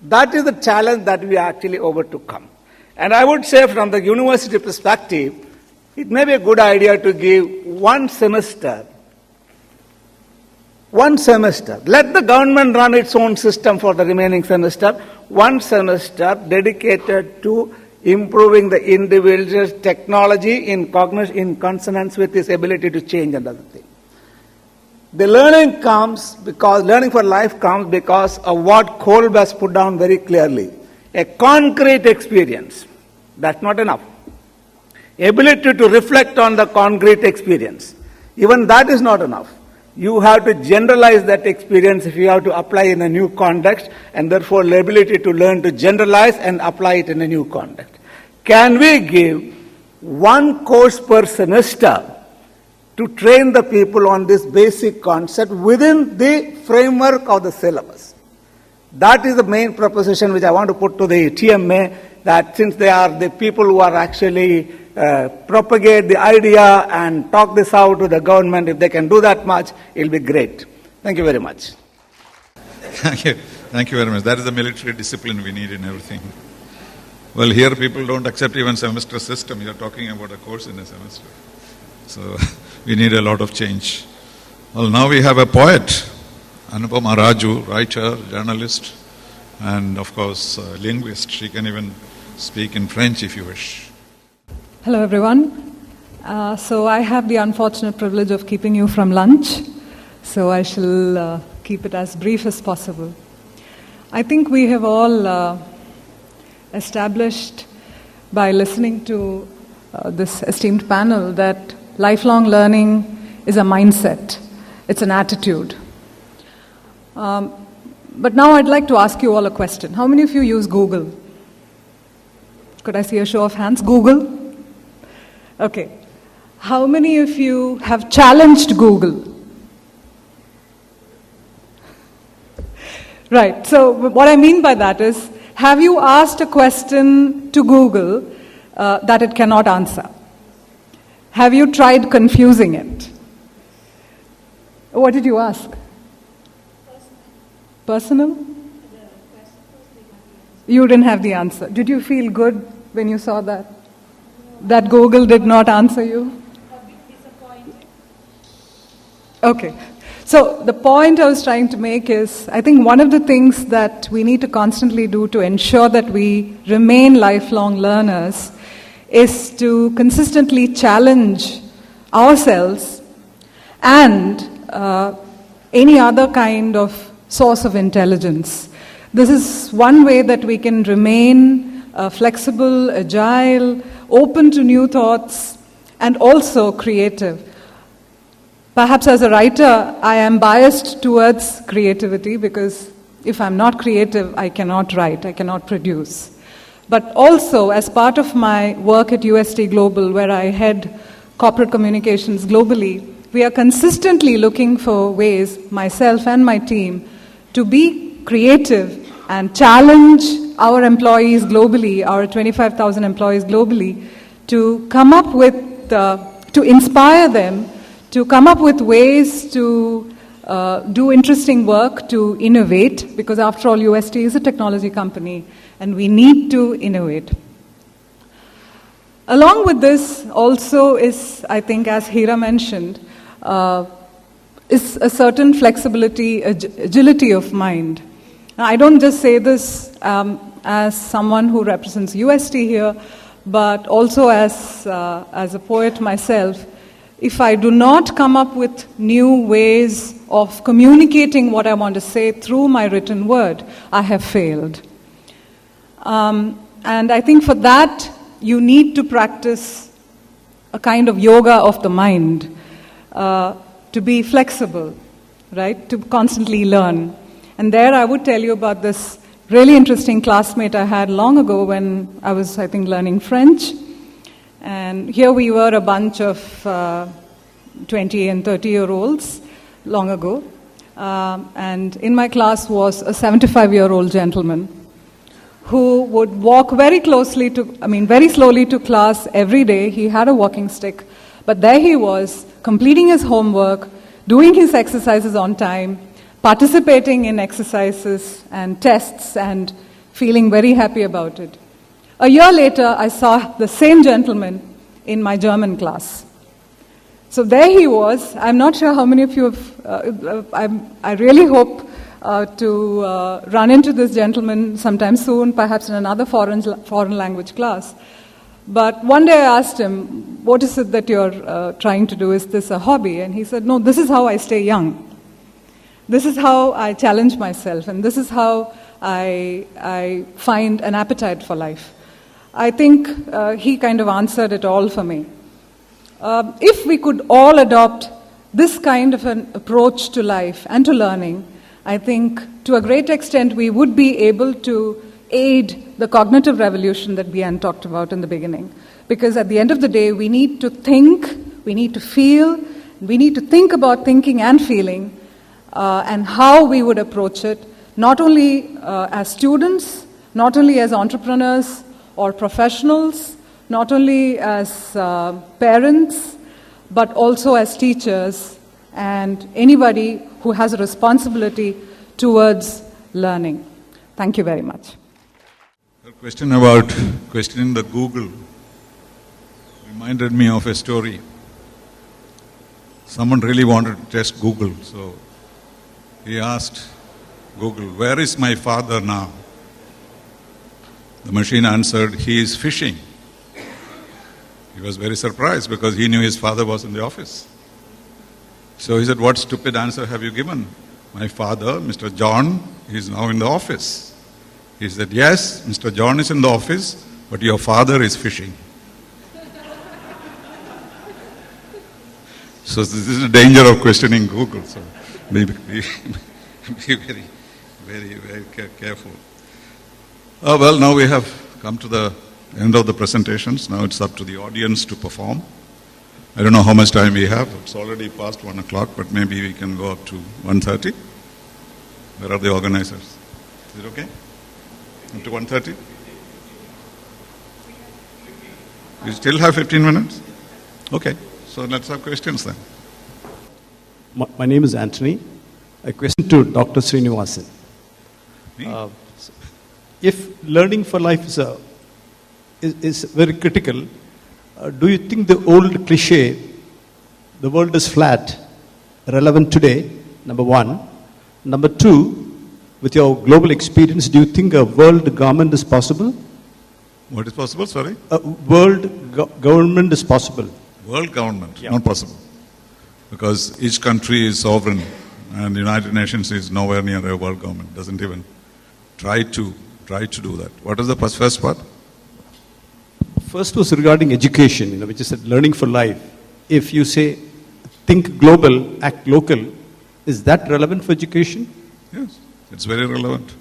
That is the challenge that we actually overcome. And I would say from the university perspective, it may be a good idea to give one semester. Let the government run its own system for the remaining semester. One semester dedicated to improving the individual's technology in consonance with his ability to change and other things. The learning for life comes because of what Kolb has put down very clearly. A concrete experience. That's not enough. Ability to reflect on the concrete experience. Even that is not enough. You have to generalize that experience if you have to apply in a new context, and therefore the ability to learn to generalize and apply it in a new context. Can we give one course per semester to train the people on this basic concept within the framework of the syllabus? That is the main proposition which I want to put to the TMA, that since they are the people who are actually propagate the idea and talk this out to the government, if they can do that much, it will be great. Thank you very much. Thank you. Thank you very much. That is the military discipline we need in everything. Well, here people don't accept even semester system. You're talking about a course in a semester. So we need a lot of change. Well, now we have a poet, Anupama Raju, writer, journalist, and of course, linguist. She can even speak in French if you wish. Hello, everyone. So I have the unfortunate privilege of keeping you from lunch, so I shall keep it as brief as possible. I think we have all established by listening to this esteemed panel that lifelong learning is a mindset, it's an attitude. But now I'd like to ask you all a question. How many of you use Google? Could I see a show of hands? Google? Okay. How many of you have challenged Google? Right. So what I mean by that is, have you asked a question to Google that it cannot answer? Have you tried confusing it? What did you ask? Personal? You didn't have the answer. Did you feel good when you saw that? That Google did not answer you? A bit disappointed. Okay. So the point I was trying to make is, I think one of the things that we need to constantly do to ensure that we remain lifelong learners is to consistently challenge ourselves and any other kind of source of intelligence. This is one way that we can remain flexible, agile, open to new thoughts, and also creative. Perhaps as a writer, I am biased towards creativity because if I'm not creative, I cannot write, I cannot produce. But also, as part of my work at UST Global, where I head corporate communications globally, we are consistently looking for ways, myself and my team, to be creative and challenge our employees globally, our 25,000 employees globally, to come up with, to inspire them, to come up with ways to do interesting work, to innovate, because after all, UST is a technology company, and we need to innovate. Along with this also is, I think, as Heera mentioned, is a certain flexibility, agility of mind. Now, I don't just say this as someone who represents UST here, but also as a poet myself. if I do not come up with new ways of communicating what I want to say through my written word, I have failed. And I think for that, you need to practice a kind of yoga of the mind, to be flexible, right? To constantly learn. And there I would tell you about this really interesting classmate I had long ago when I was, I think, learning French. And here we were, a bunch of 20 and 30-year-olds long ago. And in my class was a 75-year-old gentleman who would walk very slowly to class every day. He had a walking stick. But there he was, completing his homework, doing his exercises on time, participating in exercises and tests, and feeling very happy about it. A year later, I saw the same gentleman in my German class. So there he was. I'm not sure how many of you have, I really hope to run into this gentleman sometime soon, perhaps in another foreign language class. But one day I asked him, what is it that you're trying to do? Is this a hobby? And he said, no, this is how I stay young. This is how I challenge myself, and this is how I find an appetite for life. I think he kind of answered it all for me. If we could all adopt this kind of an approach to life and to learning, I think to a great extent we would be able to aid the cognitive revolution that Bian talked about in the beginning. Because at the end of the day, we need to think, we need to feel, we need to think about thinking and feeling, and how we would approach it, not only as students, not only as entrepreneurs or professionals, not only as parents, but also as teachers and anybody who has a responsibility towards learning. Thank you very much. The question about questioning the Google reminded me of a story. Someone really wanted to test Google, so he asked Google, "Where is my father now?" The machine answered, "He is fishing." He was very surprised because he knew his father was in the office. So he said, "What stupid answer have you given? My father, Mr. John, is now in the office." He said, "Yes, Mr. John is in the office, but your father is fishing." So this is the danger of questioning Google. So be very, very, very careful. Well, now we have come to the end of the presentations. Now it's up to the audience to perform. I don't know how much time we have. It's already past 1 o'clock, but maybe we can go up to 1:30. Where are the organizers? Is it okay? Up to 1:30? You still have 15 minutes? Okay, so let's have questions then. My name is Anthony. A question to Dr. Sreenivasan. If learning for life is very critical, do you think the old cliche, the world is flat, relevant today, number one? Number two, with your global experience, do you think a world government is possible? What is possible, sorry? A world government is possible. World government, not possible. Because each country is sovereign and the United Nations is nowhere near a world government, doesn't even try to do that. What is the first part? First was regarding education, which is learning for life. If you say, think global, act local, is that relevant for education? Yes, it's very relevant,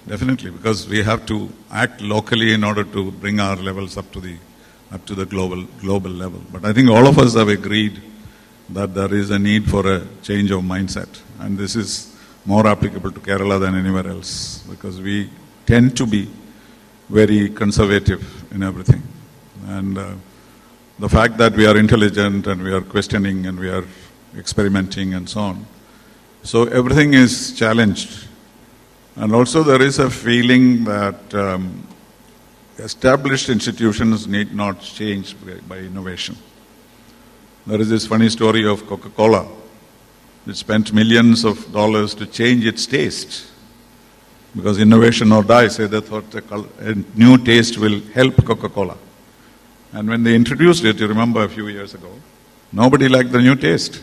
definitely, because we have to act locally in order to bring our levels up to the global level. But I think all of us have agreed that there is a need for a change of mindset, and this is more applicable to Kerala than anywhere else, because we tend to be very conservative in everything. And the fact that we are intelligent and we are questioning and we are experimenting and so on, so everything is challenged. And also there is a feeling that established institutions need not change by innovation. There is this funny story of Coca-Cola. It spent millions of dollars to change its taste. Because innovation or die, say they thought a new taste will help Coca-Cola. And when they introduced it, you remember a few years ago, Nobody liked the new taste.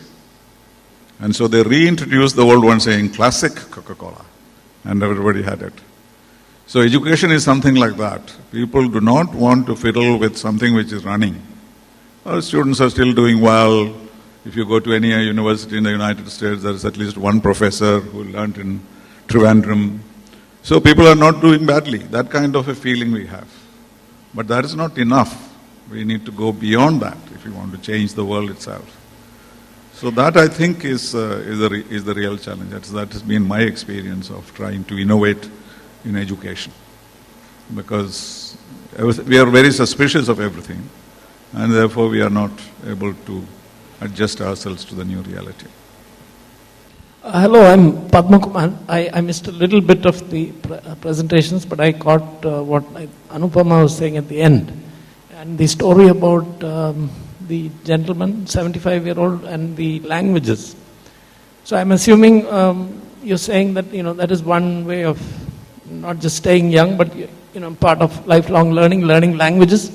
And so they reintroduced the old one saying classic Coca-Cola. And everybody had it. So education is something like that. People do not want to fiddle with something which is running. Our students are still doing well. If you go to any university in the United States, there is at least one professor who learned in Trivandrum. So people are not doing badly. That kind of a feeling we have. But that is not enough. We need to go beyond that if we want to change the world itself. So that, I think, is the real challenge. That has been my experience of trying to innovate in education. Because we are very suspicious of everything, and therefore we are not able to adjust ourselves to the new reality. Hello, I'm Padma Kumar. I missed a little bit of the presentations, but I caught what Anupama was saying at the end. And the story about the gentleman, 75-year-old, and the languages. So I'm assuming you're saying that, that is one way of not just staying young, but, part of lifelong learning languages.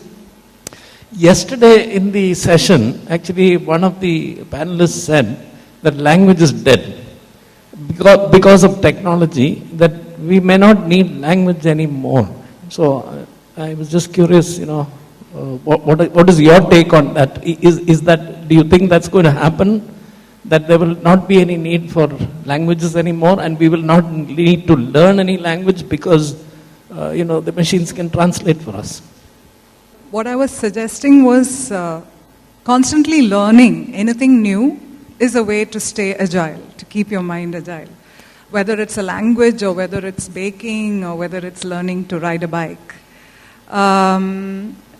Yesterday in the session, actually one of the panelists said that language is dead because of technology, that we may not need language anymore. So I was just curious, what is your take on that? Is that, do you think that's going to happen? That there will not be any need for languages anymore, and we will not need to learn any language because, the machines can translate for us? What I was suggesting was constantly learning anything new is a way to stay agile, to keep your mind agile. Whether it's a language, or whether it's baking, or whether it's learning to ride a bike.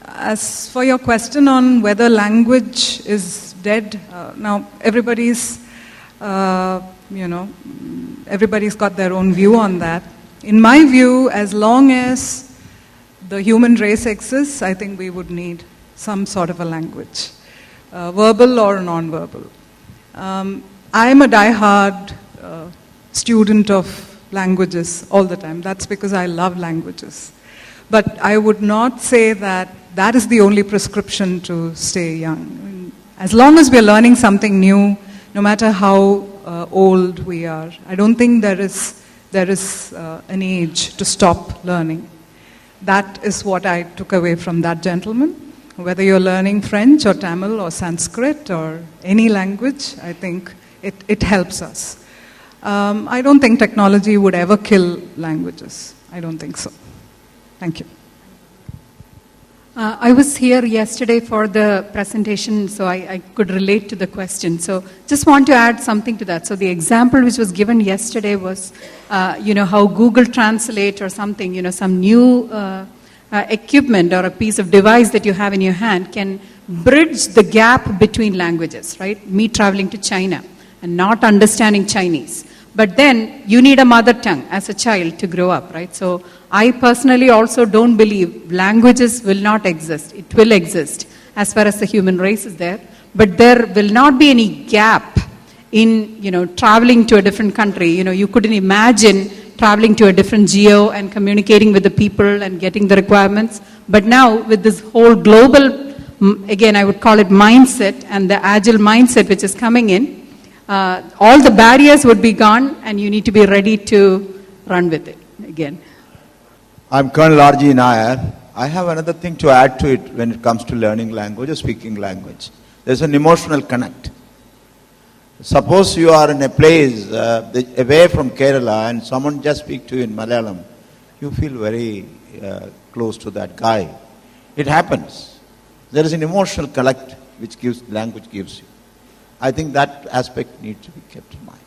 As for your question on whether language is dead, now everybody's got their own view on that. In my view, as long as the human race exists, I think we would need some sort of a language, verbal or non-verbal. I'm a die-hard student of languages all the time. That's because I love languages. But I would not say that that is the only prescription to stay young. I mean, as long as we're learning something new, no matter how old we are, I don't think there is an age to stop learning. That is what I took away from that gentleman. Whether you're learning French or Tamil or Sanskrit or any language, I think it helps us. I don't think technology would ever kill languages. I don't think so. Thank you. I was here yesterday for the presentation, so I could relate to the question. So just want to add something to that. So the example which was given yesterday was, how Google Translate or something, some new equipment or a piece of device that you have in your hand can bridge the gap between languages, right? Me traveling to China and not understanding Chinese. But then you need a mother tongue as a child to grow up, right? So I personally also don't believe languages will not exist. It will exist as far as the human race is there. But there will not be any gap in, traveling to a different country. You couldn't imagine traveling to a different geo and communicating with the people and getting the requirements. But now with this whole global, again, I would call it mindset and the agile mindset which is coming in, all the barriers would be gone and you need to be ready to run with it again. I'm Colonel R.G. Nair. I have another thing to add to it when it comes to learning language or speaking language. There's an emotional connect. Suppose you are in a place away from Kerala and someone just speaks to you in Malayalam. You feel very close to that guy. It happens. There is an emotional connect which language gives you. I think that aspect needs to be kept in mind.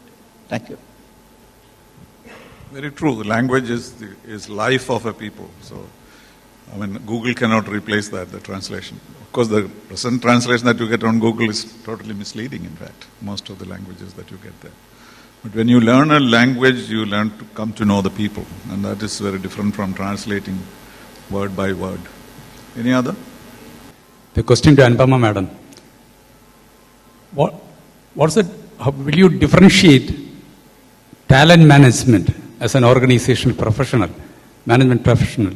Thank you. Very true. The language is life of a people. So, Google cannot replace that, the translation. Of course, the present translation that you get on Google is totally misleading, in fact, most of the languages that you get there. But when you learn a language, you learn to come to know the people. And that is very different from translating word by word. Any other? The question to Anupama Madam. How will you differentiate talent management as an organizational professional, management professional,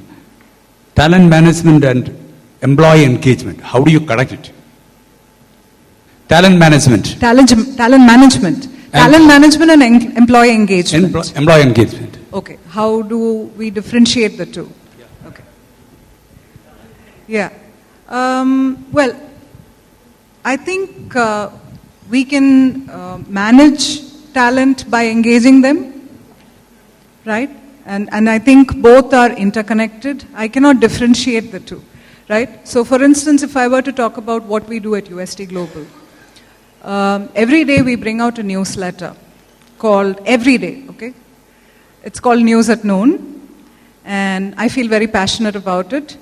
talent management and employee engagement? How do you connect it? Talent management. Talent management. Talent management and employee engagement. Employee engagement. Okay. How do we differentiate the two? Yeah. Okay. Yeah. Well, I think we can manage talent by engaging them, right? And I think both are interconnected. I cannot differentiate the two, right? So for instance, if I were to talk about what we do at UST Global, every day we bring out a newsletter called, every day, okay? It's called News at Noon, and I feel very passionate about it.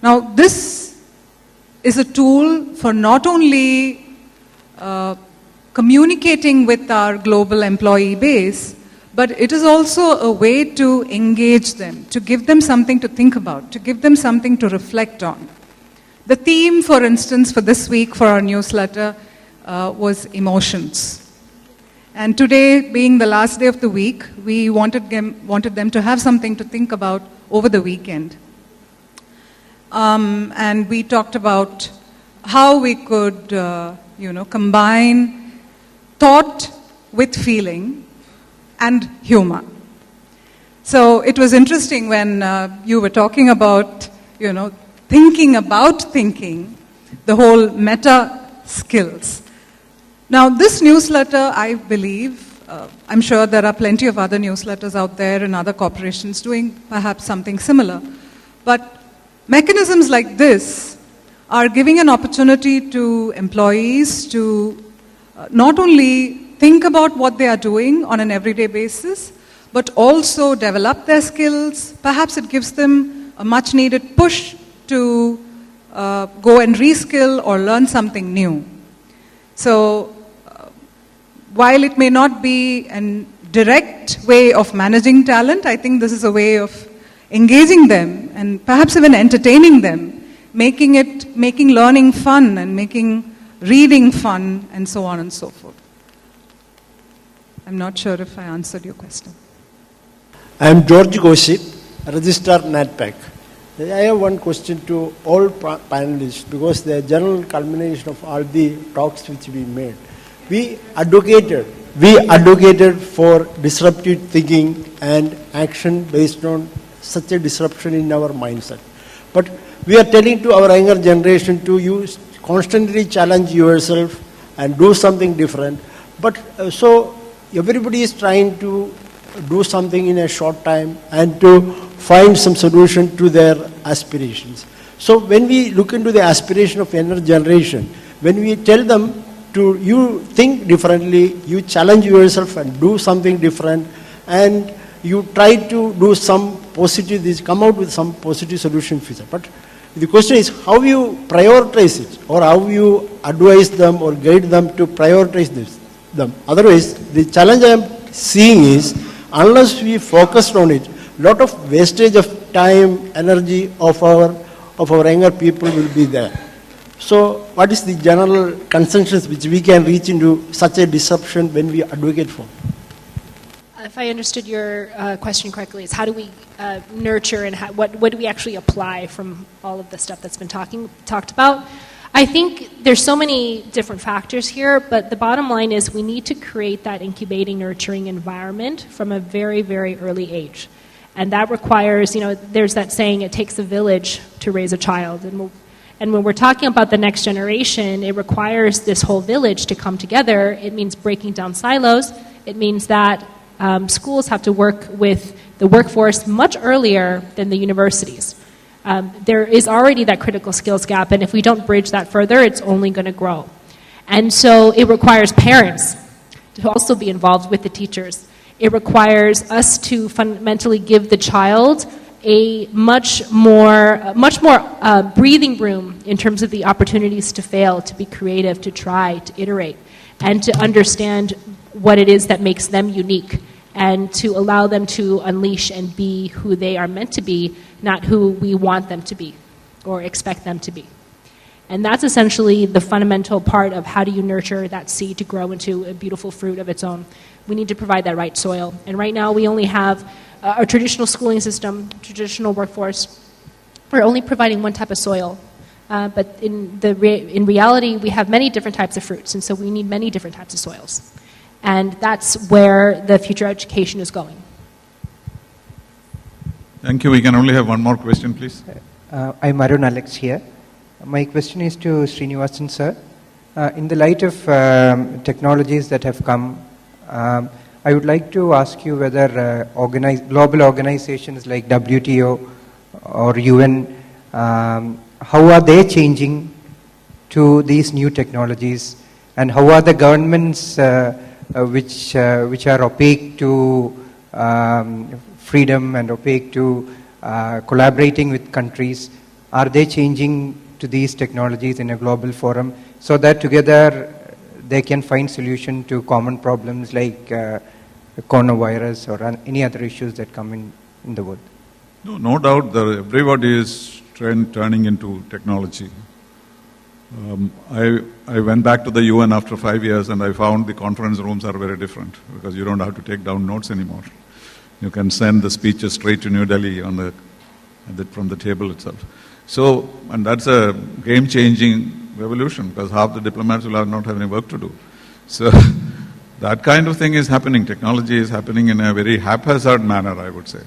Now, this is a tool for not only communicating with our global employee base, but it is also a way to engage them, to give them something to think about, to give them something to reflect on. The theme, for instance, for this week for our newsletter was emotions. And today, being the last day of the week, we wanted them to have something to think about over the weekend. And we talked about how we could, combine thought with feeling and humor. So it was interesting when you were talking about, thinking about thinking, the whole meta skills. Now, this newsletter, I believe, I'm sure there are plenty of other newsletters out there and other corporations doing perhaps something similar. But mechanisms like this are giving an opportunity to employees to not only think about what they are doing on an everyday basis, but also develop their skills. Perhaps it gives them a much needed push to go and reskill or learn something new. So, while it may not be a direct way of managing talent, I think this is a way of engaging them and perhaps even entertaining them, making learning fun and making reading fun and so on and so forth. I'm not sure if I answered your question. I am George Goship, Registrar NATPAC. I have one question to all panelists because the general culmination of all the talks which we made. We advocated for disruptive thinking and action based on such a disruption in our mindset. But we are telling to our younger generation to constantly challenge yourself and do something different. But so everybody is trying to do something in a short time and to find some solution to their aspirations. So when we look into the aspiration of younger generation, when we tell them to you think differently, you challenge yourself and do something different, and you try to do some positive, come out with some positive solution future. But the question is how you prioritize it, or how you advise them or guide them to prioritize them. Otherwise, the challenge I am seeing is, unless we focus on it, lot of wastage of time, energy of our younger people will be there. So what is the general consensus which we can reach into such a disruption when we advocate for? If I understood your question correctly, is how do we nurture and what do we actually apply from all of the stuff that's been talked about? I think there's so many different factors here, but the bottom line is we need to create that incubating, nurturing environment from a very, very early age. And that requires, there's that saying, it takes a village to raise a child. And when we're talking about the next generation, it requires this whole village to come together. It means breaking down silos. It means that schools have to work with the workforce much earlier than the universities. There is already that critical skills gap, and if we don't bridge that further, it's only going to grow. And so it requires parents to also be involved with the teachers. It requires us to fundamentally give the child a much more breathing room in terms of the opportunities to fail, to be creative, to try, to iterate, and to understand what it is that makes them unique, and to allow them to unleash and be who they are meant to be, not who we want them to be or expect them to be. And that's essentially the fundamental part of how do you nurture that seed to grow into a beautiful fruit of its own. We need to provide that right soil. And right now we only have a traditional schooling system, traditional workforce. We're only providing one type of soil. but in reality, we have many different types of fruits, and so we need many different types of soils. And that's where the future education is going. Thank you. We can only have one more question, please. I'm Arun Alex here. My question is to Sreenivasan sir. In the light of technologies that have come, I would like to ask you whether global organizations like WTO or UN, how are they changing to these new technologies, and how are the governments which are opaque to freedom and opaque to collaborating with countries, are they changing to these technologies in a global forum so that together they can find solution to common problems like coronavirus or any other issues that come in the world? No doubt that everybody is turning into technology. I went back to the UN after 5 years and I found the conference rooms are very different because you don't have to take down notes anymore. You can send the speeches straight to New Delhi from the table itself. So, and that's a game-changing revolution because half the diplomats will not have any work to do. So, that kind of thing is happening. Technology is happening in a very haphazard manner, I would say.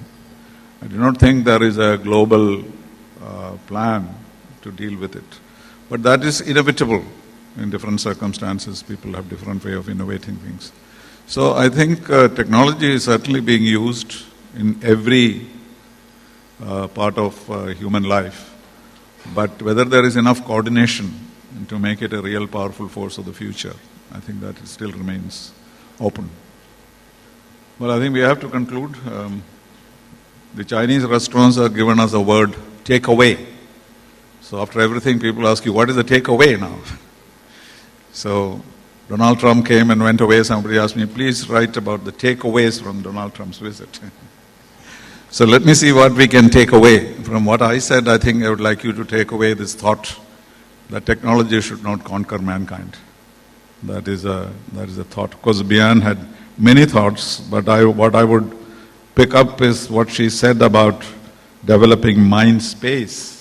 I do not think there is a global plan to deal with it. But that is inevitable in different circumstances. People have different way of innovating things. So I think technology is certainly being used in every part of human life. But whether there is enough coordination to make it a real powerful force of the future, I think that it still remains open. Well, I think we have to conclude. The Chinese restaurants have given us a word, take away. So after everything, people ask you, what is the takeaway now? So Donald Trump came and went away. Somebody asked me, please write about the takeaways from Donald Trump's visit. So let me see what we can take away. From what I said, I think I would like you to take away this thought that technology should not conquer mankind. That is a thought. Of course, Bian had many thoughts, but what I would pick up is what she said about developing mind space.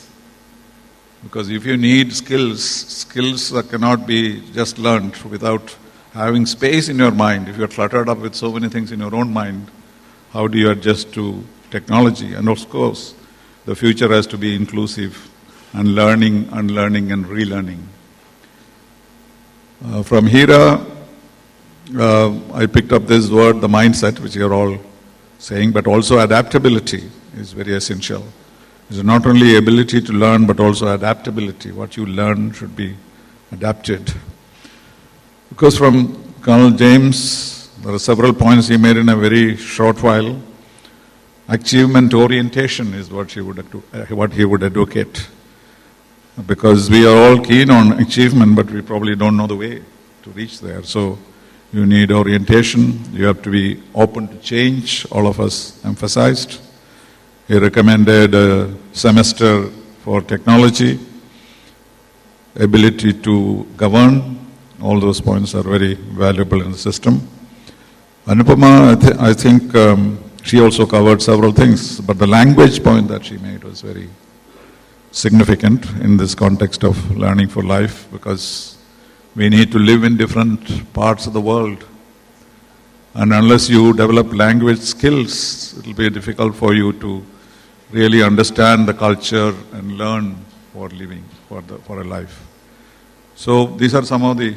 Because if you need skills that cannot be just learned without having space in your mind, if you're cluttered up with so many things in your own mind, how do you adjust to technology? And of course, the future has to be inclusive and learning, unlearning and relearning. From Heera, I picked up this word, the mindset, which you're all saying, but also adaptability is very essential. It's not only ability to learn, but also adaptability. What you learn should be adapted. Because from Colonel James, there are several points he made in a very short while. Achievement orientation is what he would advocate. Because we are all keen on achievement, but we probably don't know the way to reach there. So you need orientation. You have to be open to change. All of us emphasized. He recommended a semester for technology, ability to govern. All those points are very valuable in the system. Anupama, I think she also covered several things, but the language point that she made was very significant in this context of learning for life, because we need to live in different parts of the world. And unless you develop language skills, it will be difficult for you to really understand the culture and learn for living, for a life. So these are some of the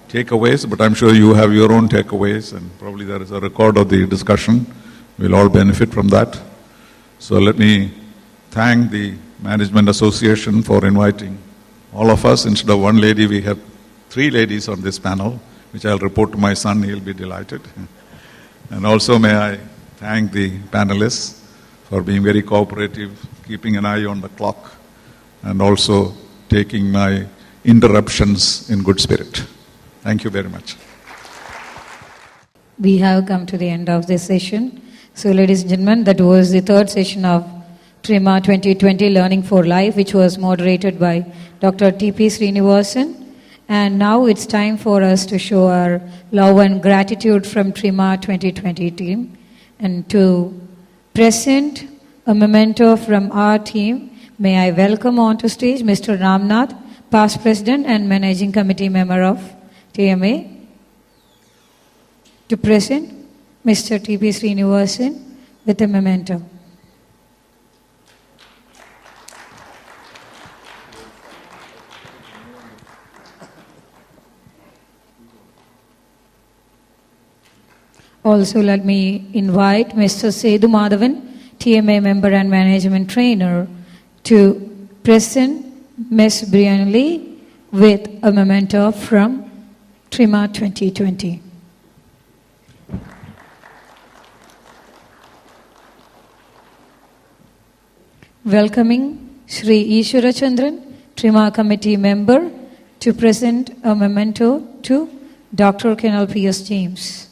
takeaways, but I'm sure you have your own takeaways, and probably there is a record of the discussion. We'll all benefit from that. So let me thank the Management Association for inviting all of us. Instead of one lady, we have 3 ladies on this panel, which I'll report to my son. He'll be delighted. And also may I thank the panelists for being very cooperative, keeping an eye on the clock, and also taking my interruptions in good spirit. Thank you very much. We have come to the end of this session. So ladies and gentlemen, that was the 3rd session of TRIMA 2020 Learning for Life, which was moderated by Dr. T.P. Sreenivasan. And now it's time for us to show our love and gratitude from TRIMA 2020 team, and to present a memento from our team, May I welcome onto stage Mr. Ramnath, past President and Managing Committee Member of TMA, to present Mr. T.P. Sreenivasan with a memento. Also, let me invite Mr. Sedhu Madhavan, TMA member and management trainer, to present Ms. Bian with a memento from TRIMA 2020. Welcoming Sri Ishwara Chandran, TRIMA committee member, to present a memento to Dr. Kenal P.S. James.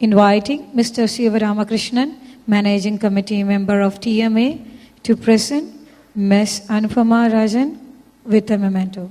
Inviting Mr. Siva Ramakrishnan, Managing Committee Member of TMA, to present Ms. Anupama Rajan with a memento.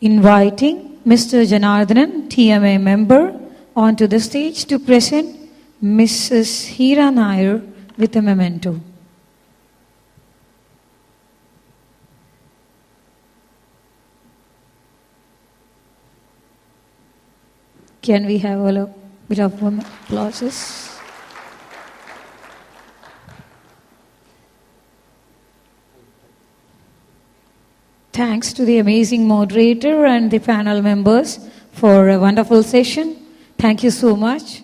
Inviting Mr. Janardhanan, TMA member, onto the stage to present Mrs. Heera Nair with a memento. Can we have a bit of applause? Thanks to the amazing moderator and the panel members for a wonderful session. Thank you so much.